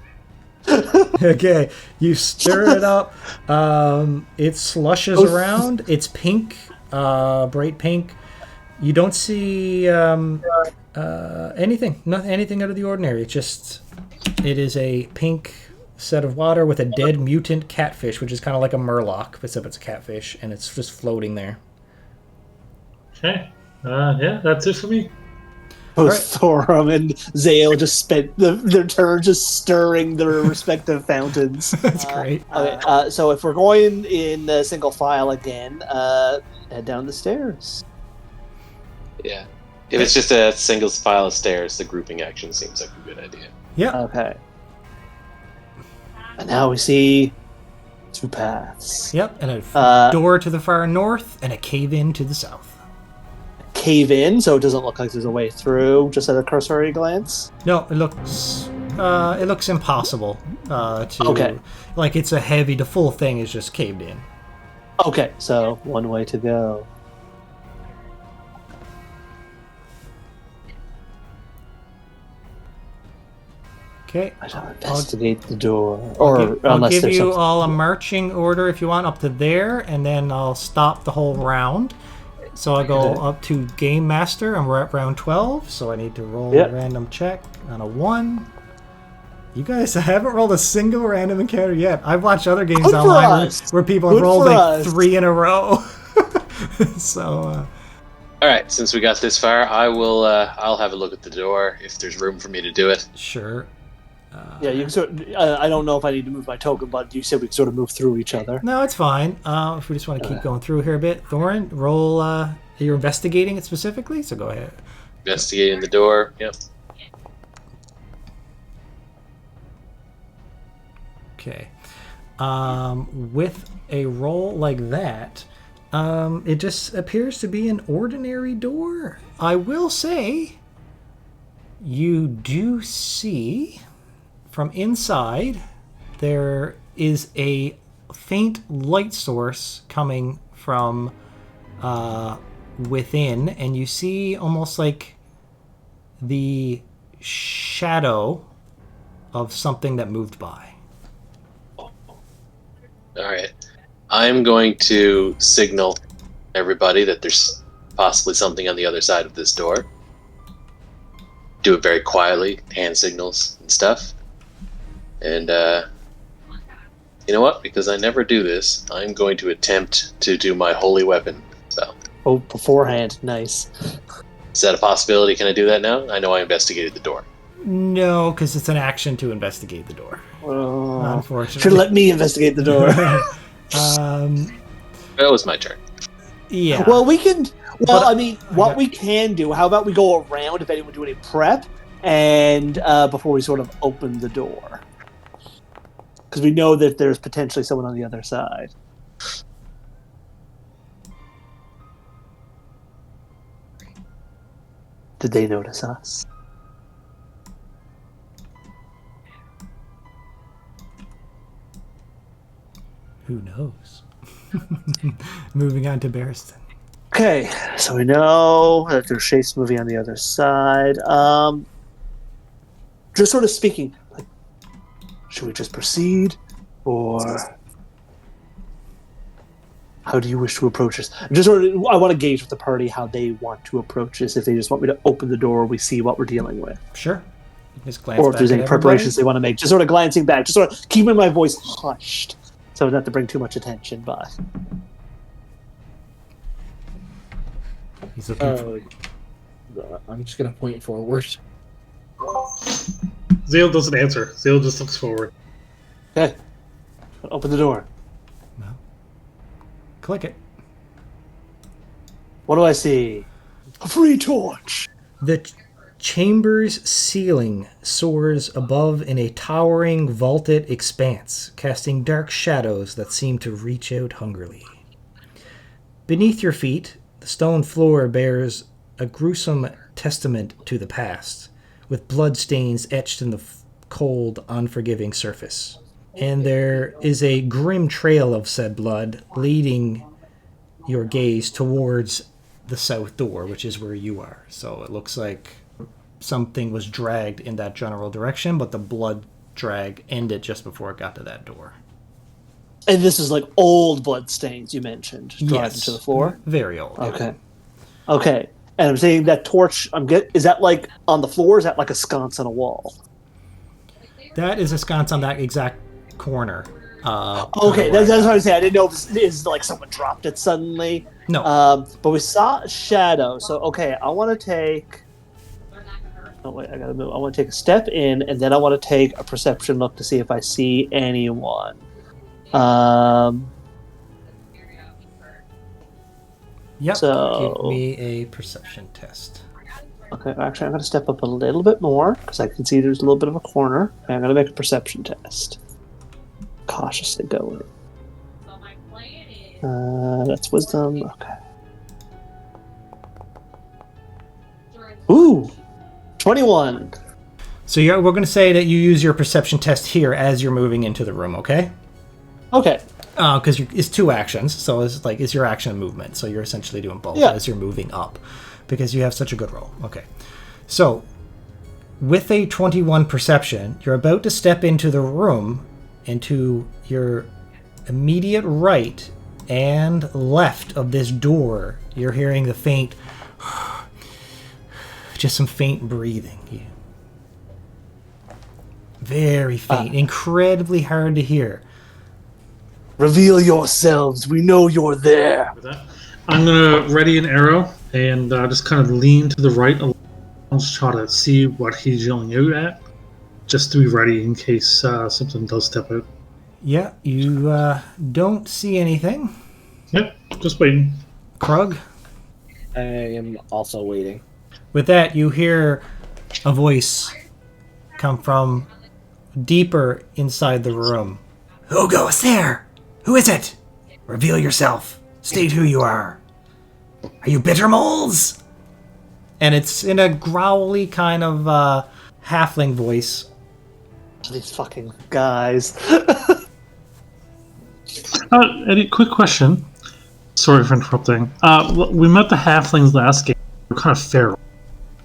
Okay, you stir it up. It slushes around. It's pink, bright pink. You don't see anything. Anything out of the ordinary. It is a pink set of water with a dead mutant catfish, which is kind of like a murloc, except it's a catfish, and it's just floating there. Okay. Yeah, that's it for me. Both Thorum and Zale just spent their turn just stirring their respective fountains. That's great. Okay, so if we're going in single file again, head down the stairs. Yeah. If it's just a single file of stairs, the grouping action seems like a good idea. Yeah. Okay. And now we see 2 paths. Yep, and a door to the far north and a cave-in to the south. Cave in, so it doesn't look like there's a way through, just at a cursory glance? No, it looks It looks impossible to. Okay. Like it's a heavy. The full thing is just caved in. Okay, so one way to go. Okay. I shall investigate the door. Or I'll unless give there's you something. all a marching order if you want up to there, and then I'll stop the whole round. So I go up to Game Master, and we're at round 12, so I need to roll a random check on a 1. You guys haven't rolled a single random encounter yet. I've watched other games Good for online us. where people have Good rolled for like us. 3 in a row. So, All right, since we got this far, I'll have a look at the door if there's room for me to do it. sure. Yeah, you can sort. I don't know if I need to move my token, but you said we could sort of move through each other. No, it's fine. If we just want to keep going through here a bit. Thorin, roll. You're investigating it specifically, so go ahead. Investigating the door. Yep. Okay. With a roll like that, it just appears to be an ordinary door. I will say, you do see from inside there is a faint light source coming from within, and you see almost like the shadow of something that moved by. All right. I'm going to signal everybody that there's possibly something on the other side of this door. Do it very quietly, hand signals and stuff. And, you know what? Because I never do this, I'm going to attempt to do my holy weapon spell. Oh, beforehand, nice. Is that a possibility? Can I do that now? I know I investigated the door. No, because it's an action to investigate the door. Unfortunately. Should let me investigate the door. That was my turn. Yeah. Well, we can. Well, But I mean, what we can do. How about we go around if anyone do any prep, and before we sort of open the door, because we know that there's potentially someone on the other side. Did they notice us? Who knows? Moving on to Barristan. Okay, so we know that there's shapes moving on the other side. Just sort of speaking, like, should we just proceed, or how do you wish to approach this? Just sort of, I want to gauge with the party how they want to approach this. If they just want me to open the door, we see what we're dealing with, Sure. Just glance or if back there's at any everybody. preparations they want to make. Just sort of glancing back, just sort of keeping my voice hushed, so not to bring too much attention. But He's looking for... I'm just gonna point forward. Zale doesn't answer. Zale just looks forward. okay, open the door. Click it. What do I see? A free torch. The chamber's ceiling soars above in a towering, vaulted expanse, casting dark shadows that seem to reach out hungrily. Beneath your feet, the stone floor bears a gruesome testament to the past, with blood stains etched in the cold, unforgiving surface. And there is a grim trail of said blood leading your gaze towards the south door, which is where you are. So it looks like something was dragged in that general direction, but the blood drag ended just before it got to that door. And this is like old blood stains you mentioned, driving to the floor. Very old. Okay. Okay. And I'm saying that torch. Is that like on the floor? Or is that like a sconce on a wall? That is a sconce on that exact corner. Okay, that's what I was saying. I didn't know if it is like someone dropped it suddenly. No. But we saw a shadow. So okay, I want to take. Oh wait, I gotta move. I want to take a step in, and then I want to take a perception look to see if I see anyone. Yep. So- Give me a perception test. Okay, actually, I'm going to step up a little bit more because I can see there's a little bit of a corner. And I'm going to make a perception test. Cautiously going. That's wisdom. Okay. Ooh! 21! So we're going to say that you use your perception test here as you're moving into the room, okay? Okay. Because it's 2 actions, so it's your action and movement. So you're essentially doing both as you're moving up, because you have such a good roll. Okay. So with a 21 perception, you're about to step into the room, into your immediate right and left of this door. You're hearing the faint, just some faint breathing. Very faint, incredibly hard to hear. Reveal yourselves. We know you're there. With that, I'm gonna ready an arrow and just kind of lean to the right. I'll just try to see what he's yelling out at, just to be ready in case something does step out. Yeah, you don't see anything. Yep, just waiting. Krug? I am also waiting. With that, you hear a voice come from deeper inside the room. Who goes there? Who is it? Reveal yourself. State who you are. Are you bitter moles? And it's in a growly kind of halfling voice. These fucking guys. Eddie, quick question. Sorry for interrupting. We met the halflings last game. They were kind of feral,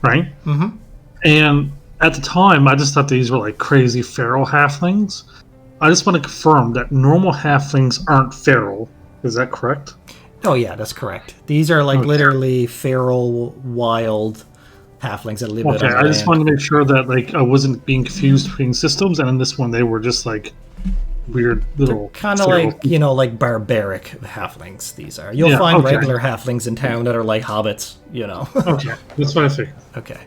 right? Mm-hmm. And at the time, I just thought these were like crazy feral halflings. I just want to confirm that normal halflings aren't feral. Is that correct? Oh yeah, that's correct. These are like literally feral, wild halflings that live out on the I just land. wanted to make sure that like I wasn't being confused between systems, and in this one they were just like weird little. Kind of feral. like, like barbaric halflings. These are. You'll find regular halflings in town that are like hobbits. Okay, that's what I figured. Okay.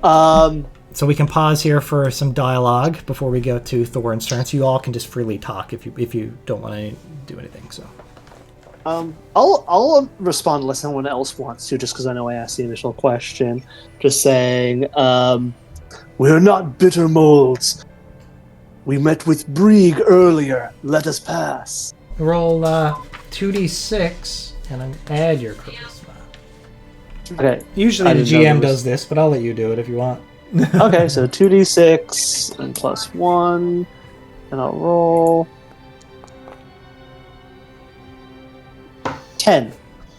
Um, So we can pause here for some dialogue before we go to Thorn's turn. So you all can just freely talk if you don't want to do anything. So. I'll respond unless anyone else wants to, just because I know I asked the initial question. Just saying, we're not bitter molds. We met with Brieg earlier. Let us pass. Roll 2d6 and then add your charisma. Okay. Usually I the didn't know GM there was- does this, but I'll let you do it if you want. Okay, so 2d6 and plus 1, and I'll roll 10.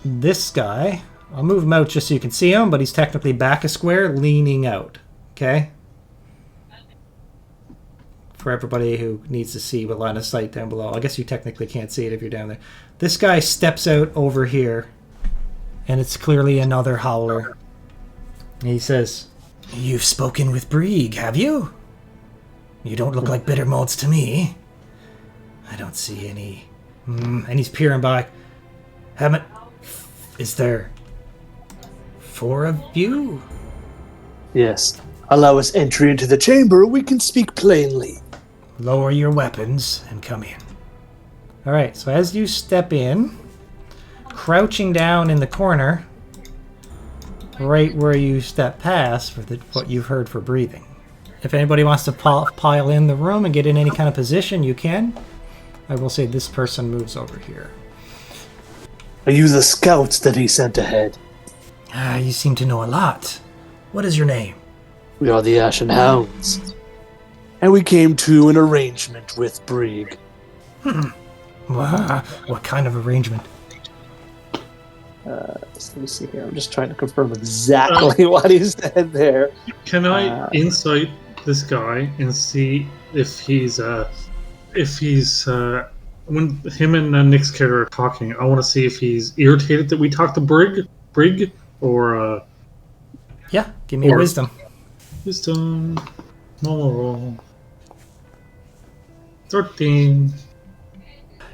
This guy, I'll move him out just so you can see him, but he's technically back a square, leaning out. Okay? For everybody who needs to see with line of sight down below. I guess you technically can't see it if you're down there. This guy steps out over here, and it's clearly another howler. And he says, "You've spoken with Brieg, have you? You don't look like bitter molds to me. I don't see any." And he's peering back. Hammett, is there 4 of you? Yes. Allow us entry into the chamber, we can speak plainly. Lower your weapons and come in. Alright, so as you step in, crouching down in the corner, right where you step past for what you've heard for breathing. If anybody wants to pile in the room and get in any kind of position, you can. I will say this person moves over here. Are you the scouts that he sent ahead? You seem to know a lot. What is your name? We are the Ashen Hounds. And we came to an arrangement with Brieg. What kind of arrangement? Let me see here. I'm just trying to confirm exactly what he said there. Can I insight this guy and see if he's when him and Nick's character are talking? I want to see if he's irritated that we talked to Brig, or Yeah, give me a wisdom. wisdom. Normal roll. 13.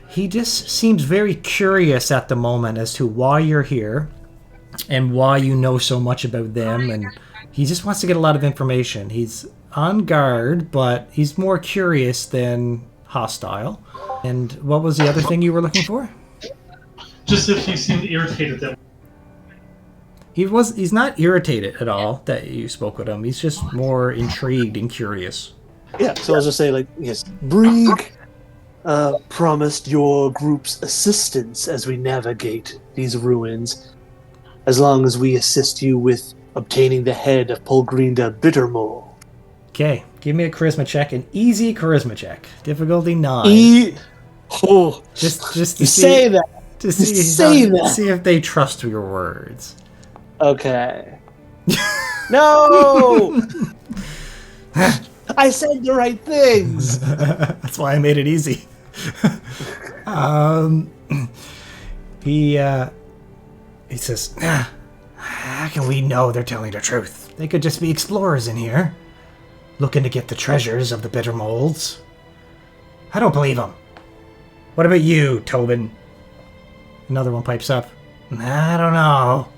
He just seems very curious at the moment as to why you're here and why you know so much about them, and he just wants to get a lot of information. He's on guard, but he's more curious than hostile. And what was the other thing you were looking for? Just if he seemed irritated that. He's not irritated at all that you spoke with him. He's just more intrigued and curious. Yeah, so I'll just say, yes, Brieg promised your group's assistance as we navigate these ruins, as long as we assist you with obtaining the head of Polgrinda Bittermole. Okay, give me a charisma check, an easy charisma check. Difficulty 9. Just to You say that. To see, say that. see if they trust your words. Okay. No! I said the right things. That's why I made it easy. He says, how can we know they're telling the truth? They could just be explorers in here, looking to get the treasures of the bitter molds. I don't believe them. What about you, Tobin? Another one pipes up. I don't know.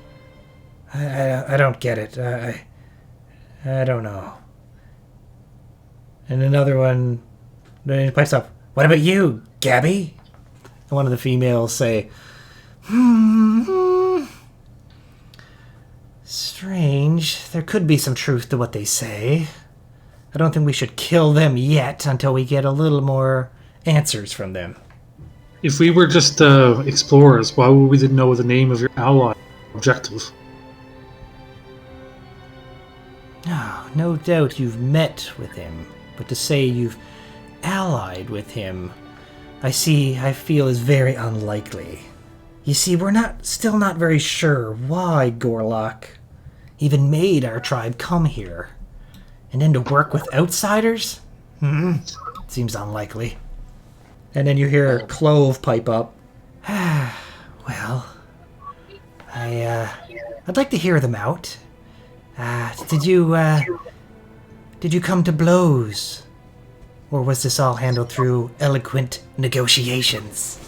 I don't get it. I don't know. And another one pipes up. What about you, Gabby? And one of the females say, strange. There could be some truth to what they say. I don't think we should kill them yet until we get a little more answers from them. If we were just explorers, why would we know the name of your ally objective? Oh, no doubt you've met with him, but to say you've allied with him, I feel is very unlikely. You see, we're still not very sure why Gorlock even made our tribe come here. And then to work with outsiders? Seems unlikely. And then you hear Clove pipe up. Well, I'd like to hear them out. Did you come to blows? Or was this all handled through eloquent negotiations?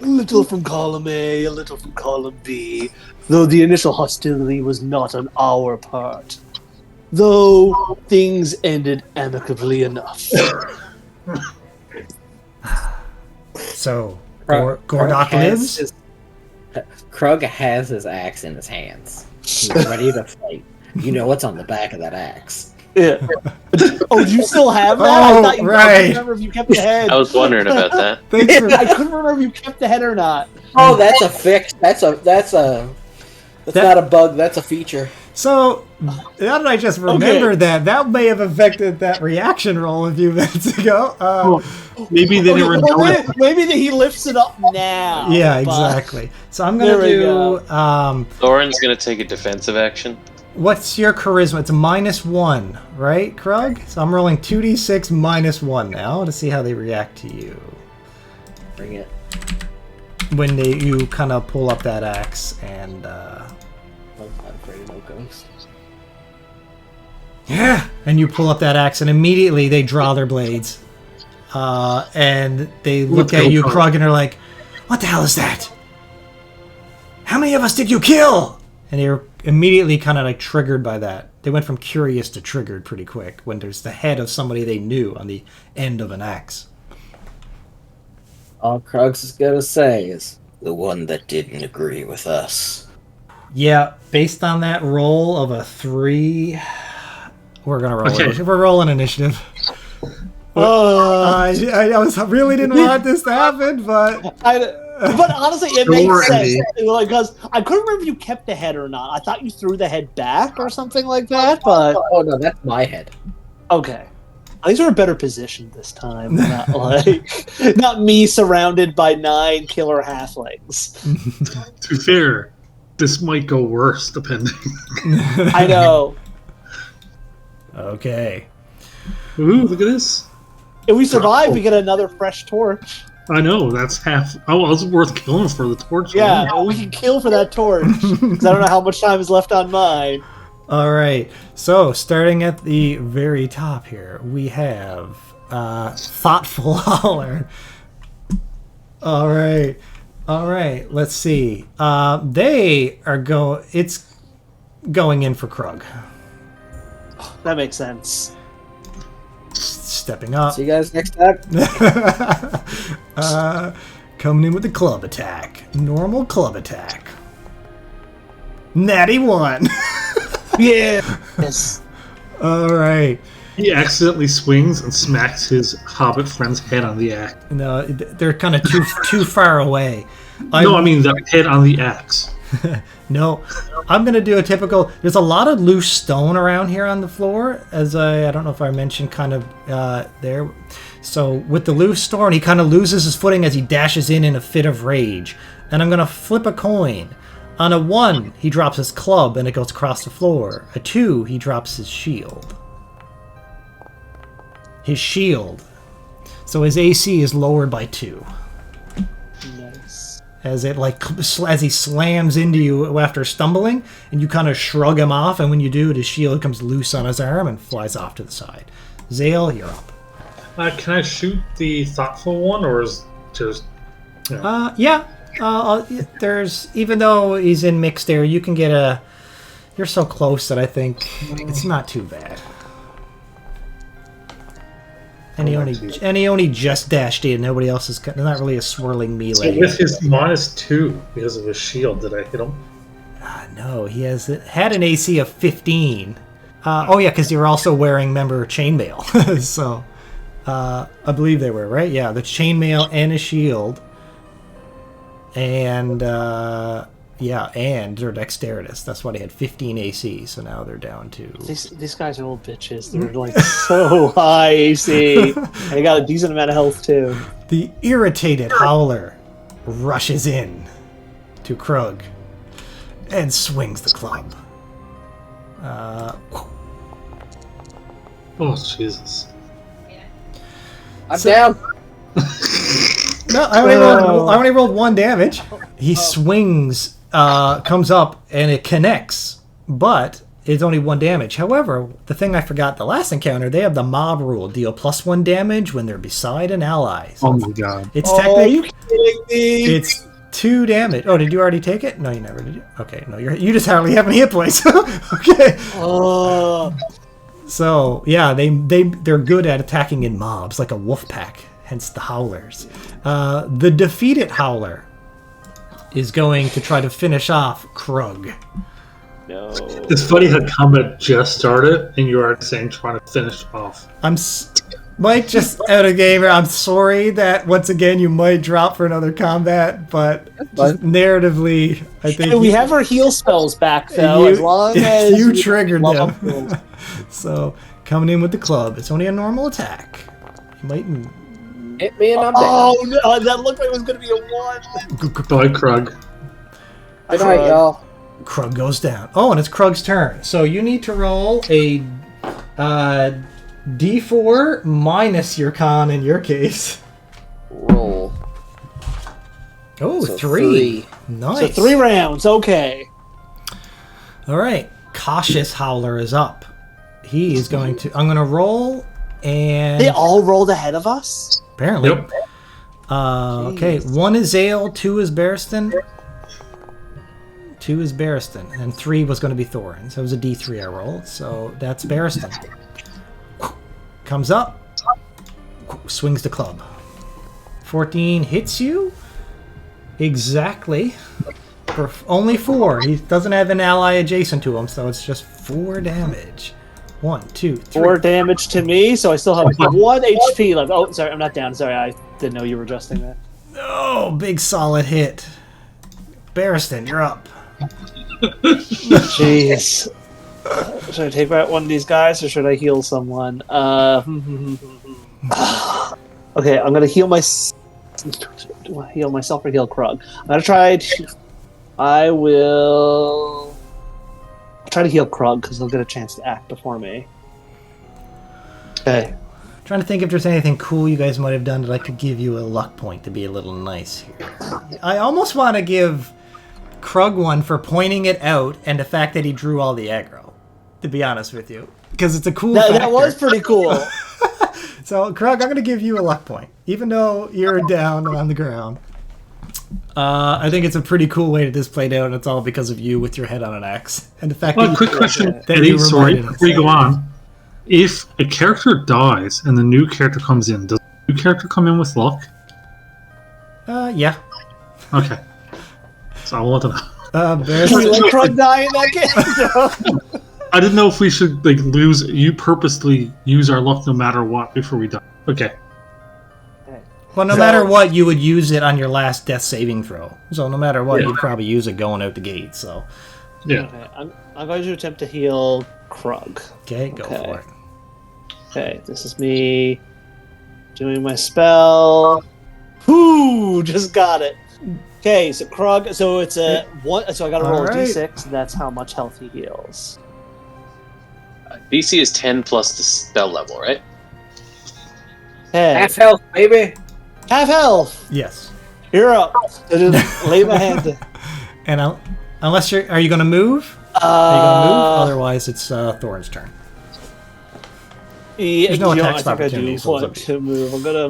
A little from column A, a little from column B, though the initial hostility was not on our part. Though things ended amicably enough. So, Gordock lives? Krug has his axe in his hands. He's ready to fight. You know what's on the back of that axe. Yeah. Oh, do you still have that? Oh, I thought you right. I couldn't remember if you kept the head. I was wondering about that. Thanks for... I couldn't remember if you kept the head or not. Oh, that's a fix. That's not a bug. That's a feature. So, how did I just remember that? That may have affected that reaction roll a few minutes ago. Maybe they never know it. Maybe he lifts it up now. Yeah, but- exactly. So I'm going to do... Thorin's going to take a defensive action. What's your charisma? It's a -1, right, Krug? So I'm rolling 2d6 -1 now to see how they react to you. Bring it. When you kind of pull up that axe and... I'm afraid of no ghosts. Yeah! And you pull up that axe and immediately they draw their blades. And they look at you, Krug, and are like, what the hell is that? How many of us did you kill? And they were immediately kind of like triggered by that. They went from curious to triggered pretty quick when there's the head of somebody they knew on the end of an axe. All Krug's is gonna say is, The one that didn't agree with us. Yeah, based on that roll of a 3, we're gonna roll. Okay. We're rolling initiative. I really didn't want this to happen, but But honestly, it Don't makes worry, sense. Andy. Because I couldn't remember if you kept the head or not. I thought you threw the head back or something like that, but... oh no, that's my head. Okay. At least we're in a better position this time. Not not me surrounded by 9 killer halflings. To be fair, this might go worse, depending. I know. okay. Ooh, look at this. If we survive, we get another fresh torch. I know, that's half. Oh, it's worth killing for the torch. Yeah, we can kill for that torch. Because I don't know how much time is left on mine. All right. So, starting at the very top here, we have Thoughtful Holler. All right. Let's see. They are It's going in for Krug. That makes sense. Stepping up. See you guys next time. Coming in with the club attack. Normal club attack. Natty 1. Yeah. Yes. All right. He accidentally swings and smacks his hobbit friend's head on the axe. No, they're kind of too far away. I mean the head on the axe. No, I'm going to do a typical... There's a lot of loose stone around here on the floor, as I don't know if I mentioned kind of there. So with the loose stone, he kind of loses his footing as he dashes in a fit of rage. And I'm going to flip a coin. On a 1, he drops his club and it goes across the floor. A 2, he drops his shield. His shield. So his AC is lowered by 2. Nice. As he slams into you after stumbling, and you kind of shrug him off, and when you do, his shield comes loose on his arm and flies off to the side. Zale, you're up. Can I shoot the thoughtful one, or is just... Yeah. There's... Even though he's in mixed air, you can get a... You're so close that I think it's not too bad. And he only just dashed in. Nobody else is... There's not really a swirling melee. So with his -2 because of his shield, did I hit him? No, he had an AC of 15. Oh yeah, because you're also wearing, remember, chainmail. So, I believe they were, right? Yeah, the chainmail and a shield. And, and they're dexterous. That's why they had 15 AC, so now they're down to... These guys are old bitches. They're like so high AC. And they got a decent amount of health too. The irritated Howler rushes in to Krug and swings the club. Oh, Jesus. I'm down. No, I only rolled 1 damage. He swings, comes up, and it connects, but it's only 1 damage. However, the thing I forgot the last encounter, they have the mob rule: deal +1 damage when they're beside an ally. So Oh my god. it's Are technically you kidding me? it's 2 damage. Oh, did you already take it? No, you never did. Okay, no, you just hardly have any hit points. Okay. So yeah, they're good at attacking in mobs like a wolf pack. Hence the Howlers. The defeated Howler is going to try to finish off Krug. No. It's funny how combat just started and you are saying trying to finish off. Mike just out of game. I'm sorry that once again you might drop for another combat, but just narratively, I think We have our heal spells back though, You- as long as you we triggered level them. up. So coming in with the club, it's only a normal attack. You might. Hit me and I'm down. Oh no, that looked like it was going to be a 1. Bye, Krug. Good night, y'all. Krug goes down. Oh, and it's Krug's turn. So you need to roll a D4 minus your con in your case. Roll. Oh, So 3. Nice. So 3 rounds, okay. All right. Cautious Howler is up. He is going to... I'm going to roll and... They all rolled ahead of us? Apparently. Yep. Okay. 1 is Zale, 2 is Barristan. 2 is Barristan, and 3 was going to be Thorin. So it was a D3 I rolled. So that's Barristan. Comes up, swings the club. 14 hits you exactly for only 4. He doesn't have an ally adjacent to him, so it's just 4 damage. 1, 2, 3. 4 damage to me, so I still have 1 HP left. Oh, sorry, I'm not down. Sorry, I didn't know you were adjusting that. Oh, big solid hit. Barristan, you're up. Jeez. Should I take out one of these guys, or should I heal someone? Okay, I'm gonna heal do I heal myself or heal Krug? I'm gonna try. I will try to heal Krug because he'll get a chance to act before me. Okay. Trying to think if there's anything cool you guys might have done that I could give you a luck point to be a little nice here. I almost want to give Krug one for pointing it out and the fact that he drew all the aggro, to be honest with you. Because it's a cool factor. That was pretty cool. So, Krug, I'm going to give you a luck point. Even though you're down on the ground. I think it's a pretty cool way that this played out, and it's all because of you with your head on an axe. And the fact Quick question, that Eddie, you sorry, reminded us. before you go on. If a character dies and the new character comes in, does the new character come in with luck? Yeah. Okay. So I want to know. Can we let Krug die in that game? I didn't know if we should purposely use our luck no matter what before we die. Okay. Well, no matter what, you would use it on your last death saving throw. So no matter what, you'd probably use it going out the gate. So. Yeah. Okay, I'm going to attempt to heal Krug. Okay, go for it. Okay, this is me doing my spell. Whoo! Just got it. Okay, so Krug. So it's a one. So I got to roll a d6. That's how much health he heals. DC is 10 plus the spell level, right? Hey, Half health, baby. half health. Yes. You're up. So just lay my hand down. And unless are you going to move? Are you going to move? Otherwise, it's Thorin's turn. Yeah, There's no attacks I think I opportunity, do so it's want up to to move. I'm gonna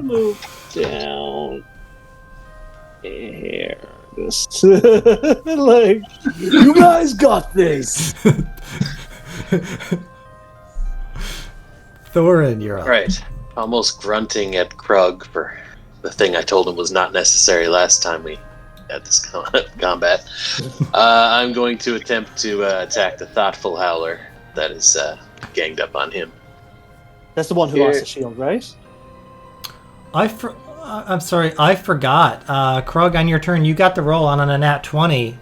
move down here. Just like you guys got this. Thorin, you're up. Right. Almost grunting at Krug for the thing I told him was not necessary last time we had this combat. I'm going to attempt to attack the Thoughtful Howler that is ganged up on him. That's the one who lost the shield, right? I'm sorry, I forgot. Krug, on your turn, you got the roll on a nat 20.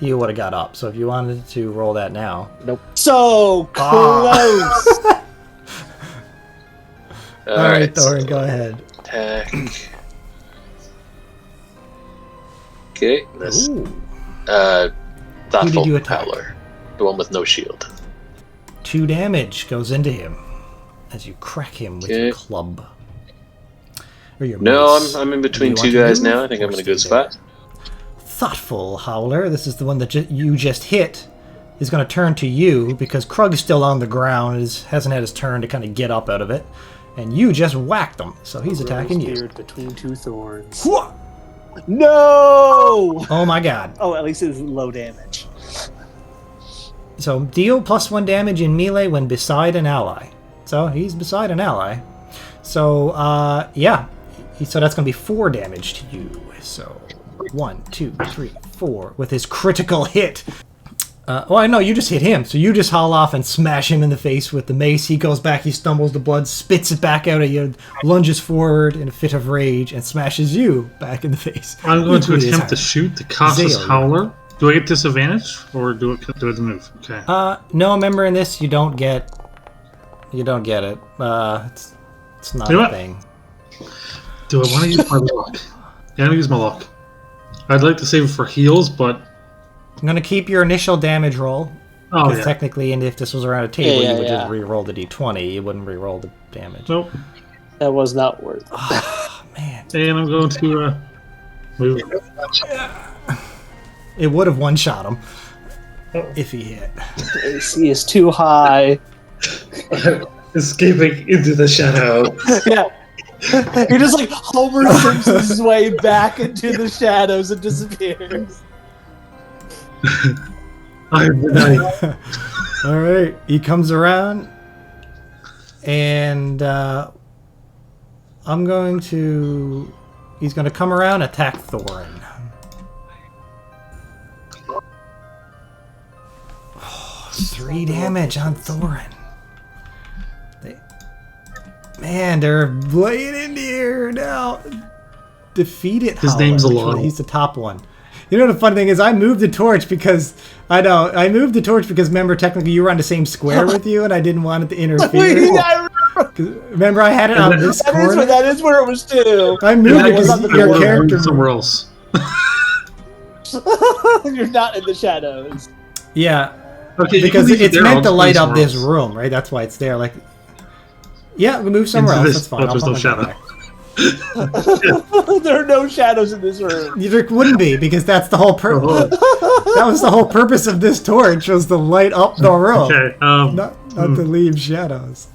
You would have got up. So if you wanted to roll that now. Nope. So close. All right, so Thorin, go ahead. attack. Okay, this Ooh. Thoughtful you attack? Howler, the one with no shield. 2 damage goes into him as you crack him with your club. Or your No, mace. I'm in Do between you two want to guys move now. I think I'm or in a good stay there? spot. Thoughtful Howler, this is the one that you just hit, is going to turn to you because Krug is still on the ground, hasn't had his turn to kind of get up out of it, and you just whacked him, so he's attacking you. Speared between two thorns. No! Oh my god. Oh, at least it's low damage. So deal +1 damage in melee when beside an ally. So he's beside an ally. So, yeah. So that's going to be 4 damage to you. So 1, 2, 3, 4 with his critical hit. Oh, I know, you just hit him. So you just haul off and smash him in the face with the mace. He goes back, he stumbles, the blood spits it back out at you, lunges forward in a fit of rage, and smashes you back in the face. I'm going to With his attempt to hand. shoot the Costas Zale. Howler. Do I get disadvantage, or do I move? Okay. No, remember in this, you don't get it. It's not You know a what? thing. Do I want to use my luck? Yeah, I'm going to use my luck. I'd like to save it for heals, but... I'm going to keep your initial damage roll. Oh, Because yeah. technically, and if this was around a table, Yeah, you would yeah. just re-roll the d20. You wouldn't re-roll the damage. Nope. That was not worth it. Oh, man. And I'm going to move. It would have one-shot him if he hit. AC is too high. Escaping into the shadow. Yeah. He just like Homer Simpsons his way back into the shadows and disappears. I'm the knight. All right. He comes around, and he's going to come around and attack Thorin. 3 damage on Thorin. They're laying into here now. Defeat it. His Howler. name's Which Alon. one? He's the top one. You know the funny thing is, I moved the torch because remember technically you were on the same square with you, and I didn't want it to interfere. Yeah, 'Cause remember, I had it on this corner. that is where it was too. I moved it I was because your character. somewhere else. You're not in the shadows. Yeah, Okay, because you can leave it it's there, I'll meant to just light move up this somewhere else. room, right? That's why it's there. Like, yeah, we move somewhere Into else. this, That's fine. but there's I'll no put my shadow. back. There are no shadows in this room. There wouldn't be because that's the whole purpose. That was the whole purpose of this torch, was to light up the room, Okay, not to leave shadows.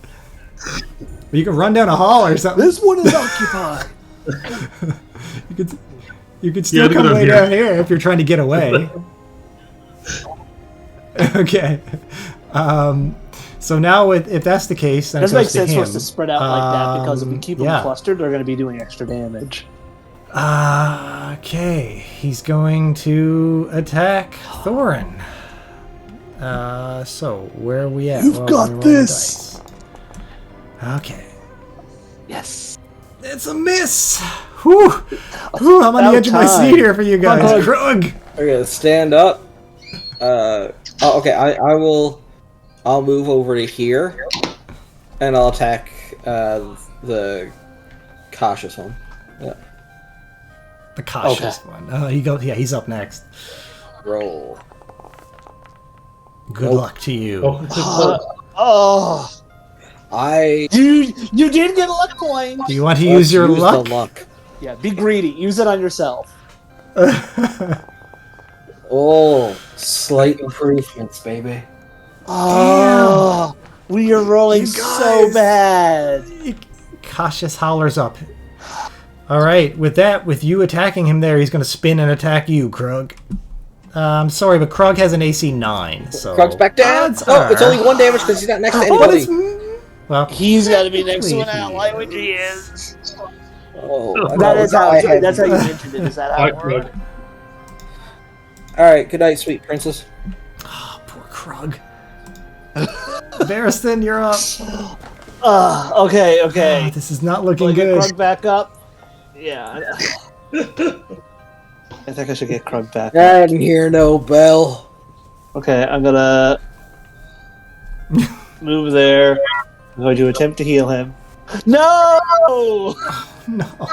You can run down a hall or something. This one is occupied. You could still to come go down way here. down here if you're trying to get away. Okay. So now, if that's the case, then It it doesn't make goes to sense for him. us to spread out like that because if we keep them yeah. clustered, they're going to be doing extra damage. Okay, he's going to attack Thorin. So where are we at? You've Well, got let me roll the this. dice. Okay. Yes. It's a miss. Whew. Whew, I'm on the edge of my seat here for you guys. Krug. Okay, stand up. Okay, I will. I'll move over to here, and I'll attack the cautious one. Yeah. The cautious one. Yeah, he's up next. Roll. Good luck to you. Oh. You did get a luck coin. Do you want to use your luck? The luck. Yeah, be greedy. Use it on yourself. Oh, slight improvements, baby. Oh, we are rolling so bad. Cautious hollers up. All right, with you attacking him there, he's going to spin and attack you, Krug. I'm sorry, but Krug has an AC 9, so... Krug's back down! It's only 1 damage because he's not next to anybody. Well, he's got to be next to an ally, which he is. Oh, that's how you mentioned it. Is that how it works? Alright, good night, sweet princess. Oh, poor Krug. Barristan, you're up. Okay. This is not looking Get good. Krug back up. Yeah. I think I should get Krug back. I didn't hear no bell. Okay, I'm gonna move there. I'm going to attempt to heal him. No! No.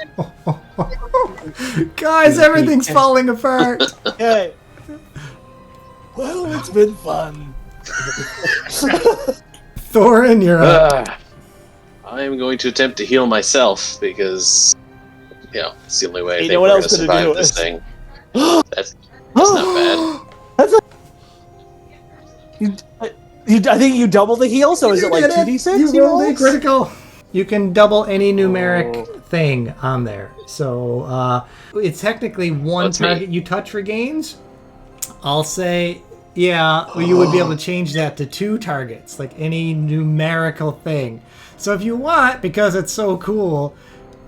Guys, everything's falling apart. Okay. Well, it's been fun. Thorin, you're up. I am going to attempt to heal myself because, it's the only way I think what we're else going to gonna survive do? this thing. That's not bad. I think you double the heal, so is it like 2d6? You rolled a critical. You can double any numeric thing on there. So it's technically one target you touch regains. I'll say, you would be able to change that to 2 targets, like any numerical thing. So if you want, because it's so cool,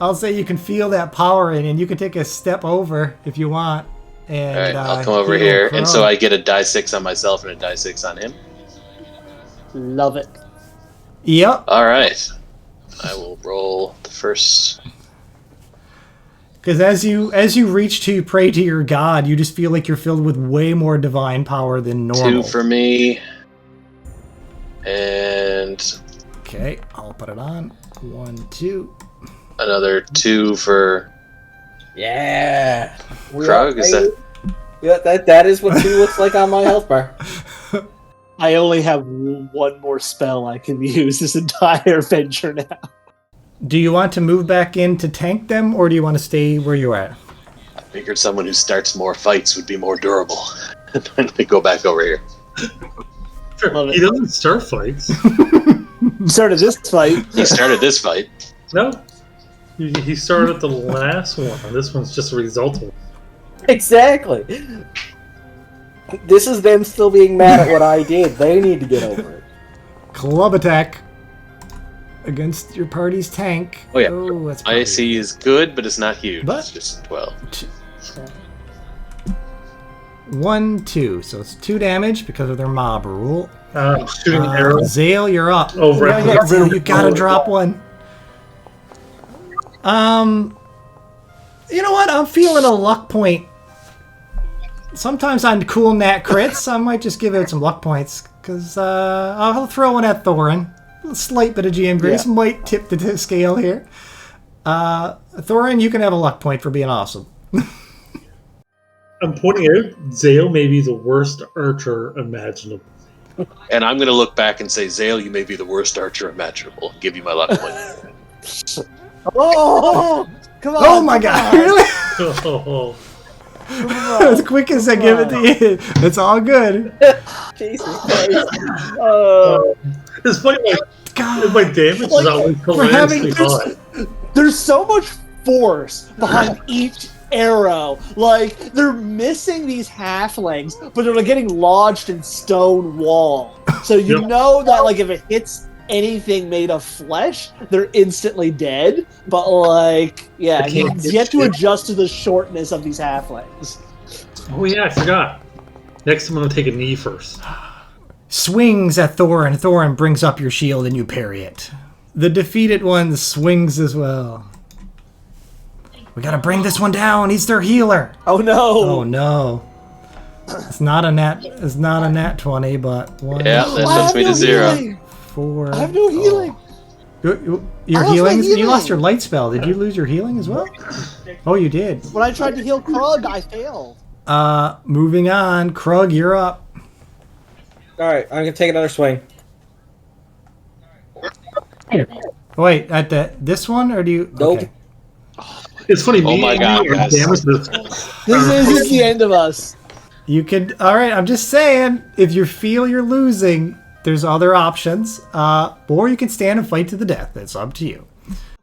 I'll say you can feel that power in, and you can take a step over if you want. And, Alright, I'll come over here, and so I get a die 6 on myself and a die 6 on him. Love it. Yep. Alright. I will roll the first. Because as you reach to pray to your god, you just feel like you're filled with way more divine power than normal. 2 for me. And... Okay, I'll put it on. 1, 2. Another 2 for... Yeah. Krug, is that... Yeah, that is what 2 looks like on my health bar. I only have one more spell I can use this entire venture now. Do you want to move back in to tank them, or do you want to stay where you're at? I figured someone who starts more fights would be more durable. Let me go back over here. Sure. He doesn't start fights. You started this fight. He started this fight. No. He started the last one. This one's just a result of it. Exactly. This is them still being mad at what I did. They need to get over it. Club attack against your party's tank. Oh, yeah. That's IC is good, but it's not huge. But- It's just 12. 1, 2. So it's 2 damage because of their mob rule. Shooting arrows. Zale, you're up. Oh, right. Zale, you gotta drop one. You know what? I'm feeling a luck point. Sometimes on cool nat crits, I might just give it some luck points. Because I'll throw one at Thorin. A slight bit of GM Grace might tip the scale here. Thorin, you can have a luck point for being awesome. I'm pointing out Zale may be the worst archer imaginable. And I'm going to look back and say, Zale, you may be the worst archer imaginable. Give you my luck point. Oh, come on! Oh my god! Really? Oh. As quick as I give it to you, it's all good. Jesus Christ. It's funny, my damage is always hilariously high. There's so much force behind each arrow. Like, they're missing these halflings, but they're getting lodged in stone wall. So you know that, like, if it hits anything made of flesh, they're instantly dead. But, like, he's yet to adjust to the shortness of these halflings. Oh yeah, I forgot. Next time I'm gonna take a knee first. Swings at Thorin. Thorin brings up your shield and you parry it. The defeated one swings as well. We gotta bring this one down. He's their healer. Oh no! Oh no! It's not a nat. It's not a nat 20, but one. Yeah, that puts me to 0. Healing. 4. I have no healing. Your I lost healing. my You lost your healing. light spell. Did you lose your healing as well? Oh, you did. When I tried to heal Krug, I failed. Moving on. Krug, you're up. Alright, I'm gonna take another swing. Wait, at this one, or do you? Nope. Okay. It's funny. Oh me my and God, you are guys. damaged. This is the end of us. You could. All right. I'm just saying. If you feel you're losing, there's other options. Or you can stand and fight to the death. It's up to you.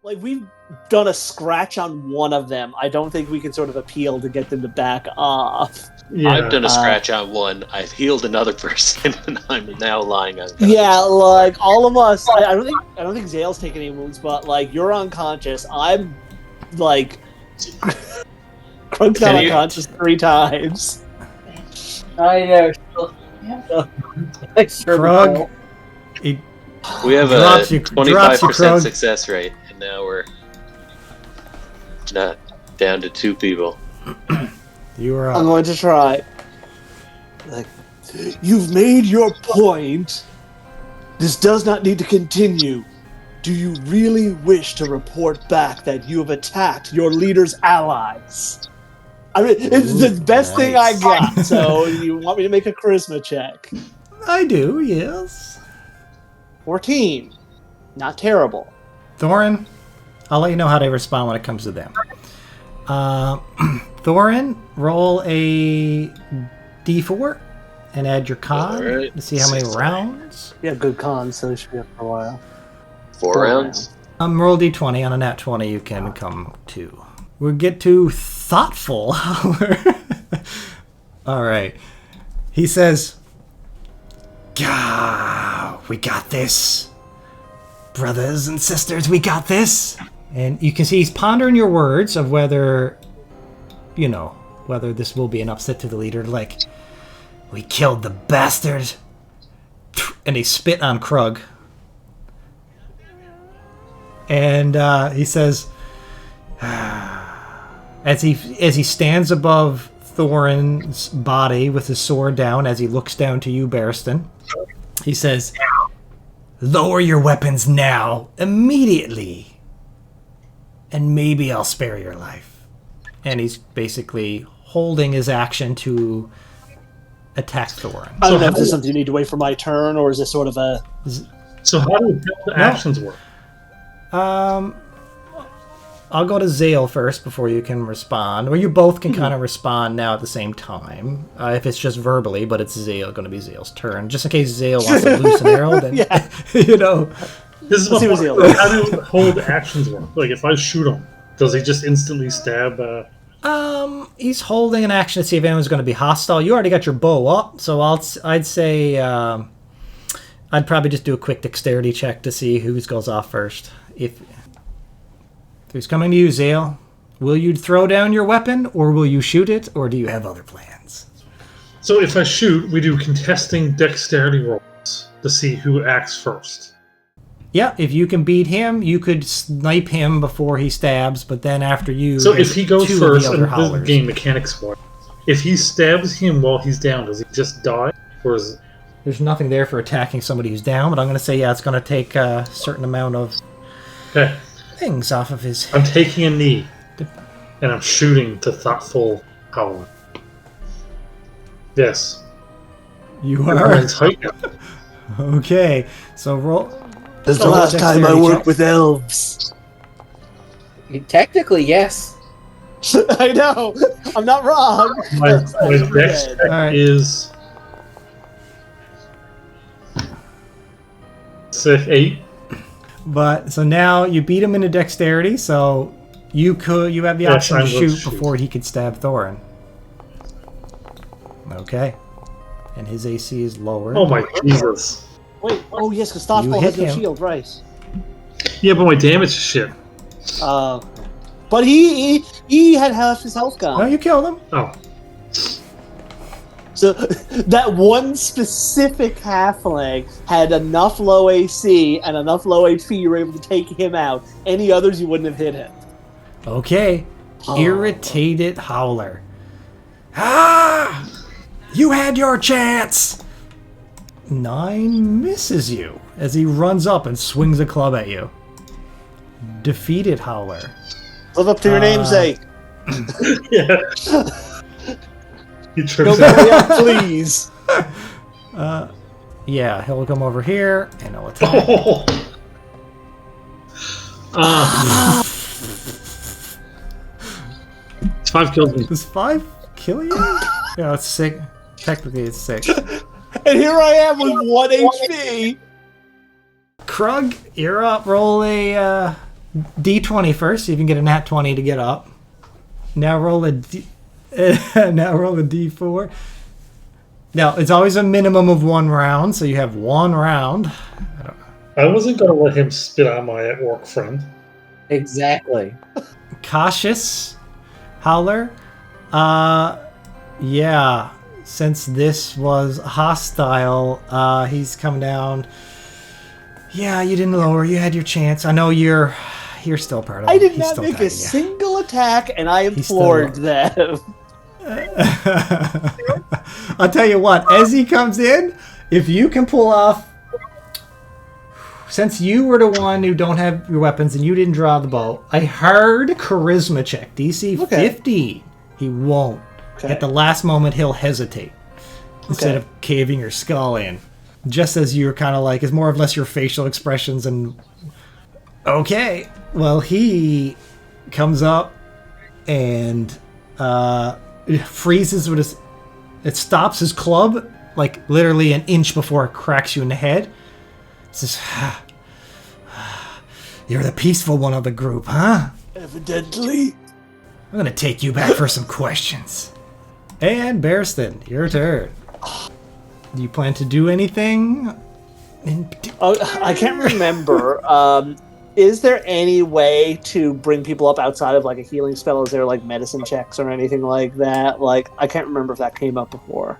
Like, we've done a scratch on one of them. I don't think we can sort of appeal to get them to back off. Yeah. I've done a scratch on one. I've healed another person, and I'm now lying on. Yeah, like all of us. I don't think Zale's taking any wounds, but like you're unconscious. I'm like Krug's got Can you- unconscious 3 times. I know. Krug. He, We have Drops a you- 25% Krug. success rate, and now we're not down to 2 people. you are I'm up. going to try. Like, you've made your point. This does not need to continue. Do you really wish to report back that you have attacked your leader's allies? I mean, it's the best thing I nice. got. So you want me to make a charisma check? I do. Yes. 14. Not terrible. Thorin, I'll let you know how they respond when it comes to them. Thorin, roll a d4 and add your con Alright. to see how many 6. rounds. Yeah, good con, so it should be up for a while. 4 rounds. Roll d20. On a nat 20, you can come to. We'll get to Thoughtful. All right. He says, "Gah, we got this. Brothers and sisters, we got this." And you can see he's pondering your words of whether, whether this will be an upset to the leader. Like, we killed the bastard. And he spit on Krug. And he says, as he stands above Thorin's body with his sword down, as he looks down to you, Barristan, he says, "Lower your weapons now, immediately, and maybe I'll spare your life." And he's basically holding his action to attack Thorin. I don't know if this is something you need to wait for my turn, or is this sort of a... So how do the actions work? I'll go to Zale first before you can respond. Or you both can kind of respond now at the same time. If it's just verbally, but it's going to be Zale's turn. Just in case Zale wants to loose an arrow, then, Yeah. This is Let's see what what, Zale how do hold actions work? Like if I shoot him, does he just instantly stab? He's holding an action to see if anyone's going to be hostile. You already got your bow up, so I'd say I'd probably just do a quick dexterity check to see who goes off first. If he's coming to you, Zale, will you throw down your weapon, or will you shoot it, or do you have other plans? So if I shoot, we do contesting dexterity rolls to see who acts first. Yeah, if you can beat him, you could snipe him before he stabs, but then after you... So if he goes two of first, the and other this is howlers. game mechanics for it, if he stabs him while he's down, does he just die, or is it... There's nothing there for attacking somebody who's down, but I'm going to say, yeah, it's going to take a certain amount of Okay, things off of his... I'm taking a knee, and I'm shooting to Thoughtful Howler. Yes. You We're are... in tight now. Okay, so roll... This is the Roll a last time I dexterity worked check. with elves. Technically, yes. I know. I'm not wrong. My Yes, I am dex dead. check Alright. is 8. But, so now you beat him into dexterity, so you have the Yes, option to I'm going to shoot shoot. before he could stab Thorin. Okay. And his AC is lower. Oh my Jesus. Wait. Oh yes, because Thoughtful You has hit no him. shield, right? Yeah, but my damage is shit. But he had half his health Oh, gone. you killed him. Oh. So That one specific halfling had enough low AC and enough low HP you were able to take him out. Any others, you wouldn't have hit him. Okay. Oh. Irritated Howler. Ah! You had your chance! 9 misses you as he runs up and swings a club at you. Defeated Howler. Live up to your namesake. Yeah. He Go trips back out. there, please. Yeah, he'll come over here and he'll attack. Oh. It's 5 kills me. Does 5 kill you? Yeah, it's 6. Technically, it's 6. And here I am with 1 HP. Krug, you're up. Roll a D20 first, so you can get a nat 20 to get up. Now roll a now roll a D4. Now it's always a minimum of 1 round, so you have 1 round. I wasn't going to let him spit on my at-work friend. Exactly. Cautious Howler. Yeah. Since this was hostile, he's come down. Yeah, you didn't lower. You had your chance. I know you're still part of it. I did He's not still make a guiding you. single attack, and I He's still implored them. I'll tell you what, as he comes in, if you can pull off, since you were the one who don't have your weapons and you didn't draw the bow, a hard charisma check, DC Okay. 50. He won't. Okay. At the last moment, he'll hesitate instead Okay. of caving your skull in. Just as you're kind of like, it's more or less your facial expressions and... Okay, well, he comes up and freezes with his... It stops his club, like literally an inch before it cracks you in the head. It says, "You're the peaceful one of the group, huh? Evidently. I'm gonna take you back for some questions." And Bearston, your turn. Do you plan to do anything? Oh, I can't remember. Is there any way to bring people up outside of like a healing spell? Is there like medicine checks or anything like that? Like, I can't remember if that came up before.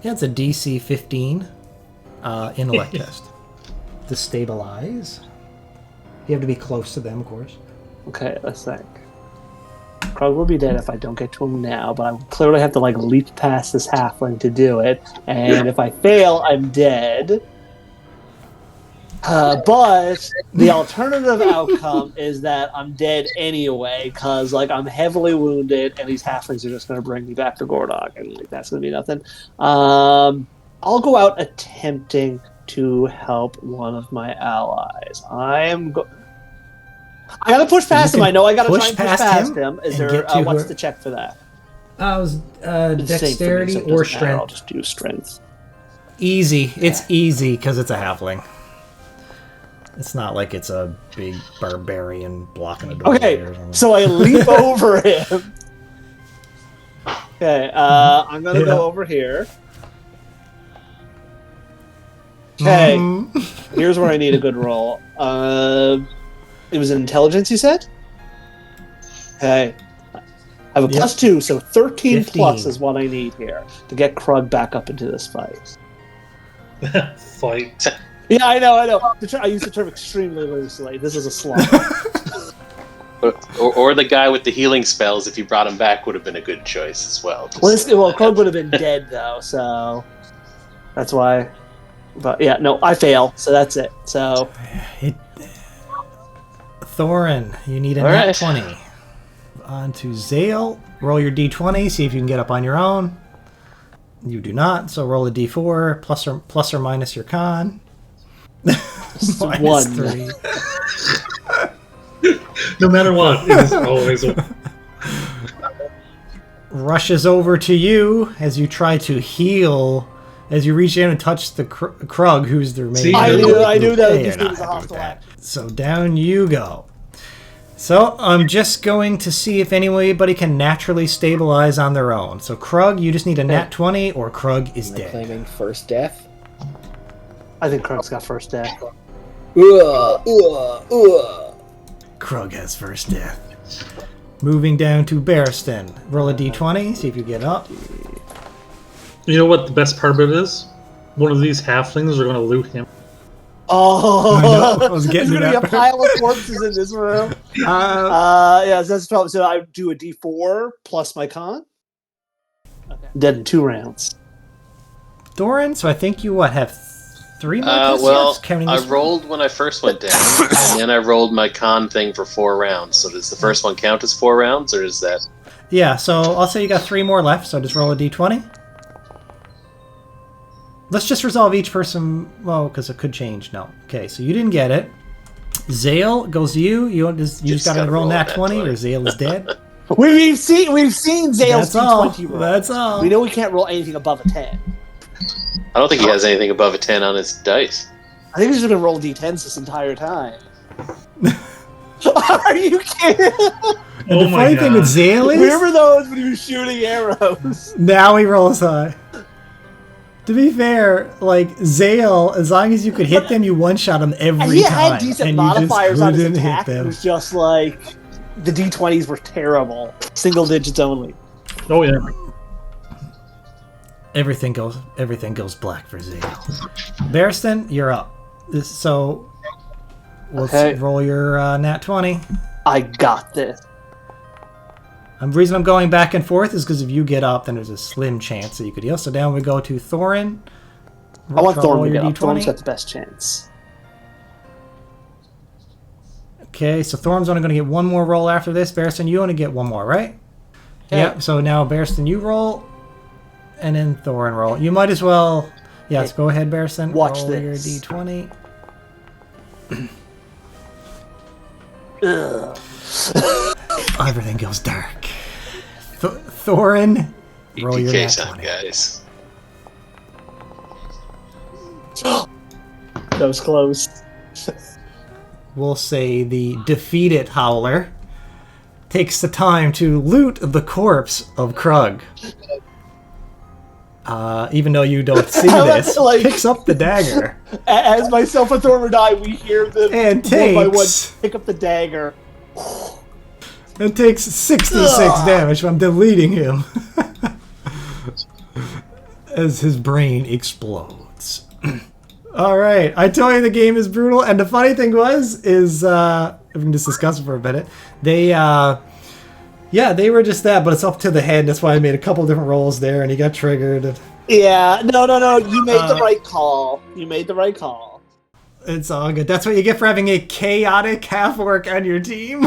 Yeah, it's a DC 15 intellect test. To stabilize. You have to be close to them, of course. Okay, let's think. Krug will be dead if I don't get to him now, but I will clearly have to like leap past this halfling to do it. And if I fail, I'm dead. But the alternative outcome is that I'm dead anyway, because like I'm heavily wounded, and these halflings are just going to bring me back to Gordog, and like that's going to be nothing. I'll go out attempting to help one of my allies. I gotta push past him. I know I gotta try and push past him. Is there what's the check for that? Was It's the same for me, dexterity so it or doesn't matter. I'll strength? just do strength. Easy. It's easy because it's a halfling. It's not like it's a big barbarian blocking a door. Okay, or something. so I leap over him. Okay, I'm gonna go over here. Okay, here's where I need a good roll. It was an intelligence, you said? Okay. I have a +2, so 13 plus 15. is what I need here to get Krug back up into this fight. Fight. Yeah, I know. I use the term extremely loosely. This is a slaughter. Or the guy with the healing spells, if you brought him back, would have been a good choice as well. Well, Krug would have been dead, though, so that's why. But yeah, no, I fail, so that's it. So Thorin, you need a All nat right. 20. On to Zale. Roll your d20, see if you can get up on your own. You do not, so roll a d4, plus or minus your con. it's Minus 1. 3. No matter what, it is always a... Rushes over to you as you try to heal. As you reach in and touch the Krug, who's the remaining. See, I knew that You're this not was a happy with hostile that. act. So down you go. So I'm just going to see if anybody can naturally stabilize on their own. So Krug, you just need a nat 20, or Krug is Am I dead. claiming first death? I think Krug's got first death. Krug has first death. Moving down to Bearston. Roll a d20, see if you get up. You know what the best part of it is? One of these halflings are going to loot him. Oh, I know, I was getting there's to gonna that be a pile of corpses in this room. Yeah, so that's the problem. So I do a D4 plus my con. Okay. Dead in 2 rounds. Thorin, so I think you have 3 more deaths? Well, Yes, counting I this rolled when I first went down, and then I rolled my con thing for 4 rounds. So does the first one count as 4 rounds, or is that... Yeah, so I'll say you got 3 more left, so just roll a d20. Let's just resolve each person, well, because it could change. No. Okay, so you didn't get it. Zale goes to you. You just got to roll nat 20, or Zale is dead. We've seen Zale's That's all. D20 roll. That's all. We know we can't roll anything above a 10. I don't think he has anything above a 10 on his dice. I think he's just gonna roll D10s this entire time. Are you kidding? And the funny thing with Zale is... Where were those when he was shooting arrows? Now he rolls high. To be fair, like, Zale, as long as you could hit them, you one-shot them every And he time. had decent and modifiers you on just his couldn't attack. hit It them. was just like the D20s were terrible. Single digits only. Oh yeah. Everything goes black for Zale. Barristan, you're up. So let's roll your nat 20. I got this. The reason I'm going back and forth is because if you get up, then there's a slim chance that you could heal. So down we go to Thorin. I want Thorin to get up. D20. Thorin's got the best chance. Okay, so Thorin's only going to get 1 more roll after this. Barristan, you only get 1 more, right? Okay. Yep, so now Barristan, you roll, and then Thorin roll. You might as well... Yes, go ahead, Barristan. Watch roll this. Your D20. Everything goes dark. Thorin, roll your nat 20. Guys. That was close. We'll say the defeated Howler takes the time to loot the corpse of Krug. Even though you don't see this, picks up the dagger. As myself and Thorin die, we hear them and one by one takes pick up the dagger. and takes 66 damage from deleting him as his brain explodes. All right, I tell you the game is brutal, and the funny thing is if we can just discuss it for a minute, they were just that, but it's up to the head. That's why I made a couple different rolls there, and he got triggered. Yeah, no, you made the right call. You made the right call. It's all good. That's what you get for having a chaotic half-orc on your team.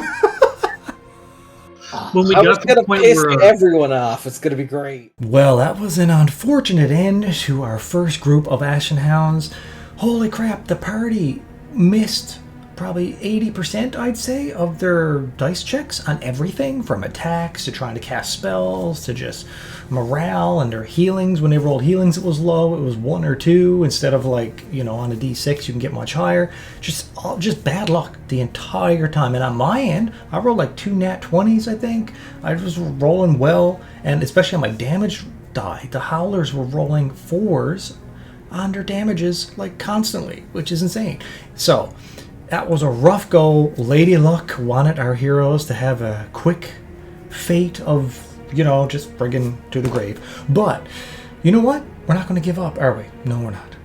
When we got to the point piss where everyone off, it's gonna be great. Well, that was an unfortunate end to our first group of Ashen Hounds. Holy crap, the party missed probably 80%, I'd say, of their dice checks on everything, from attacks to trying to cast spells to just morale and their healings. When they rolled healings, it was low. It was 1 or 2 instead of, like, you know, on a d6 you can get much higher. Just bad luck the entire time. And on my end, I rolled like 2 nat 20s, I think. I was rolling well, and especially on my damage die, the Howlers were rolling 4s on their damages like constantly, which is insane. So that was a rough go. Lady Luck wanted our heroes to have a quick fate of, you know, just friggin' to the grave. But, you know what? We're not going to give up, are we? No, we're not.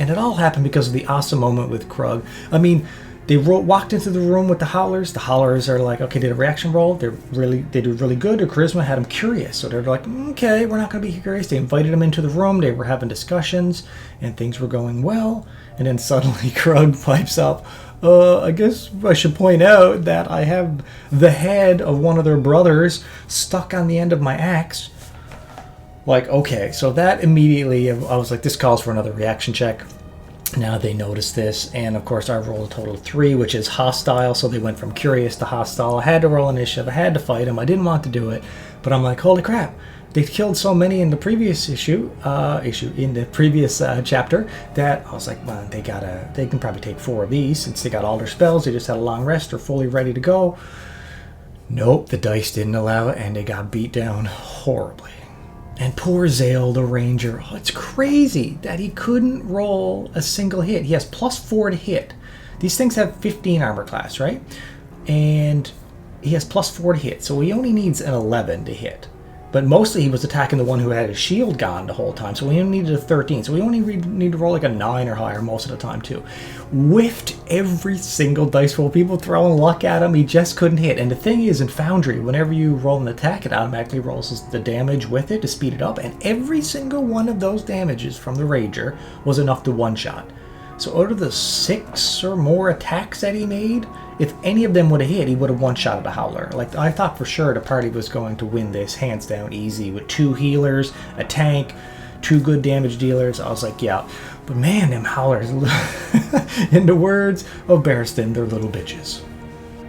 And it all happened because of the awesome moment with Krug. I mean, they walked into the room with the Howlers. The Howlers are like, okay, did a reaction roll. They did really good. Their charisma had them curious. So they're like, okay, we're not going to be curious. They invited them into the room. They were having discussions, and things were going well. And then suddenly Krug pipes up, I guess I should point out that I have the head of one of their brothers stuck on the end of my axe. Like, okay, so that immediately, I was like, this calls for another reaction check. Now they noticed this, and of course I rolled a total of 3, which is hostile, so they went from curious to hostile. I had to roll initiative, I had to fight them, I didn't want to do it, but I'm like, holy crap, they killed so many in the previous chapter, that I was like, well, they can probably take 4 of these, since they got all their spells, they just had a long rest, they're fully ready to go. Nope, the dice didn't allow it, and they got beat down horribly. And poor Zale, the ranger, it's crazy that he couldn't roll a single hit. He has +4 to hit. These things have 15 armor class, right? And he has +4 to hit, so he only needs an 11 to hit. But mostly he was attacking the one who had his shield gone the whole time, so we only needed a 13. So we only need to roll like a 9 or higher most of the time, too. Whiffed every single dice roll. People throwing luck at him, he just couldn't hit. And the thing is, in Foundry, whenever you roll an attack, it automatically rolls the damage with it to speed it up. And every single one of those damages from the Rager was enough to one-shot. So out of the 6 or more attacks that he made, if any of them would have hit, he would have one-shotted the Howler. Like, I thought for sure the party was going to win this hands down easy with 2 healers, a tank, 2 good damage dealers. I was like, yeah. But man, them Howlers, in the words of Barristan, they're little bitches.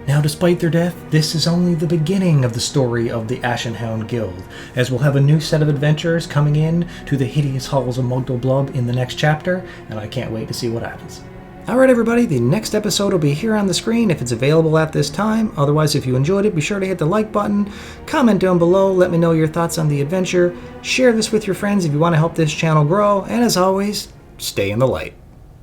Now, despite their death, this is only the beginning of the story of the Ashen Hound Guild, as we'll have a new set of adventurers coming in to the hideous halls of Mugdulblub in the next chapter, and I can't wait to see what happens. Alright everybody, the next episode will be here on the screen if it's available at this time. Otherwise, if you enjoyed it, be sure to hit the like button, comment down below, let me know your thoughts on the adventure, share this with your friends if you want to help this channel grow, and as always, stay in the light.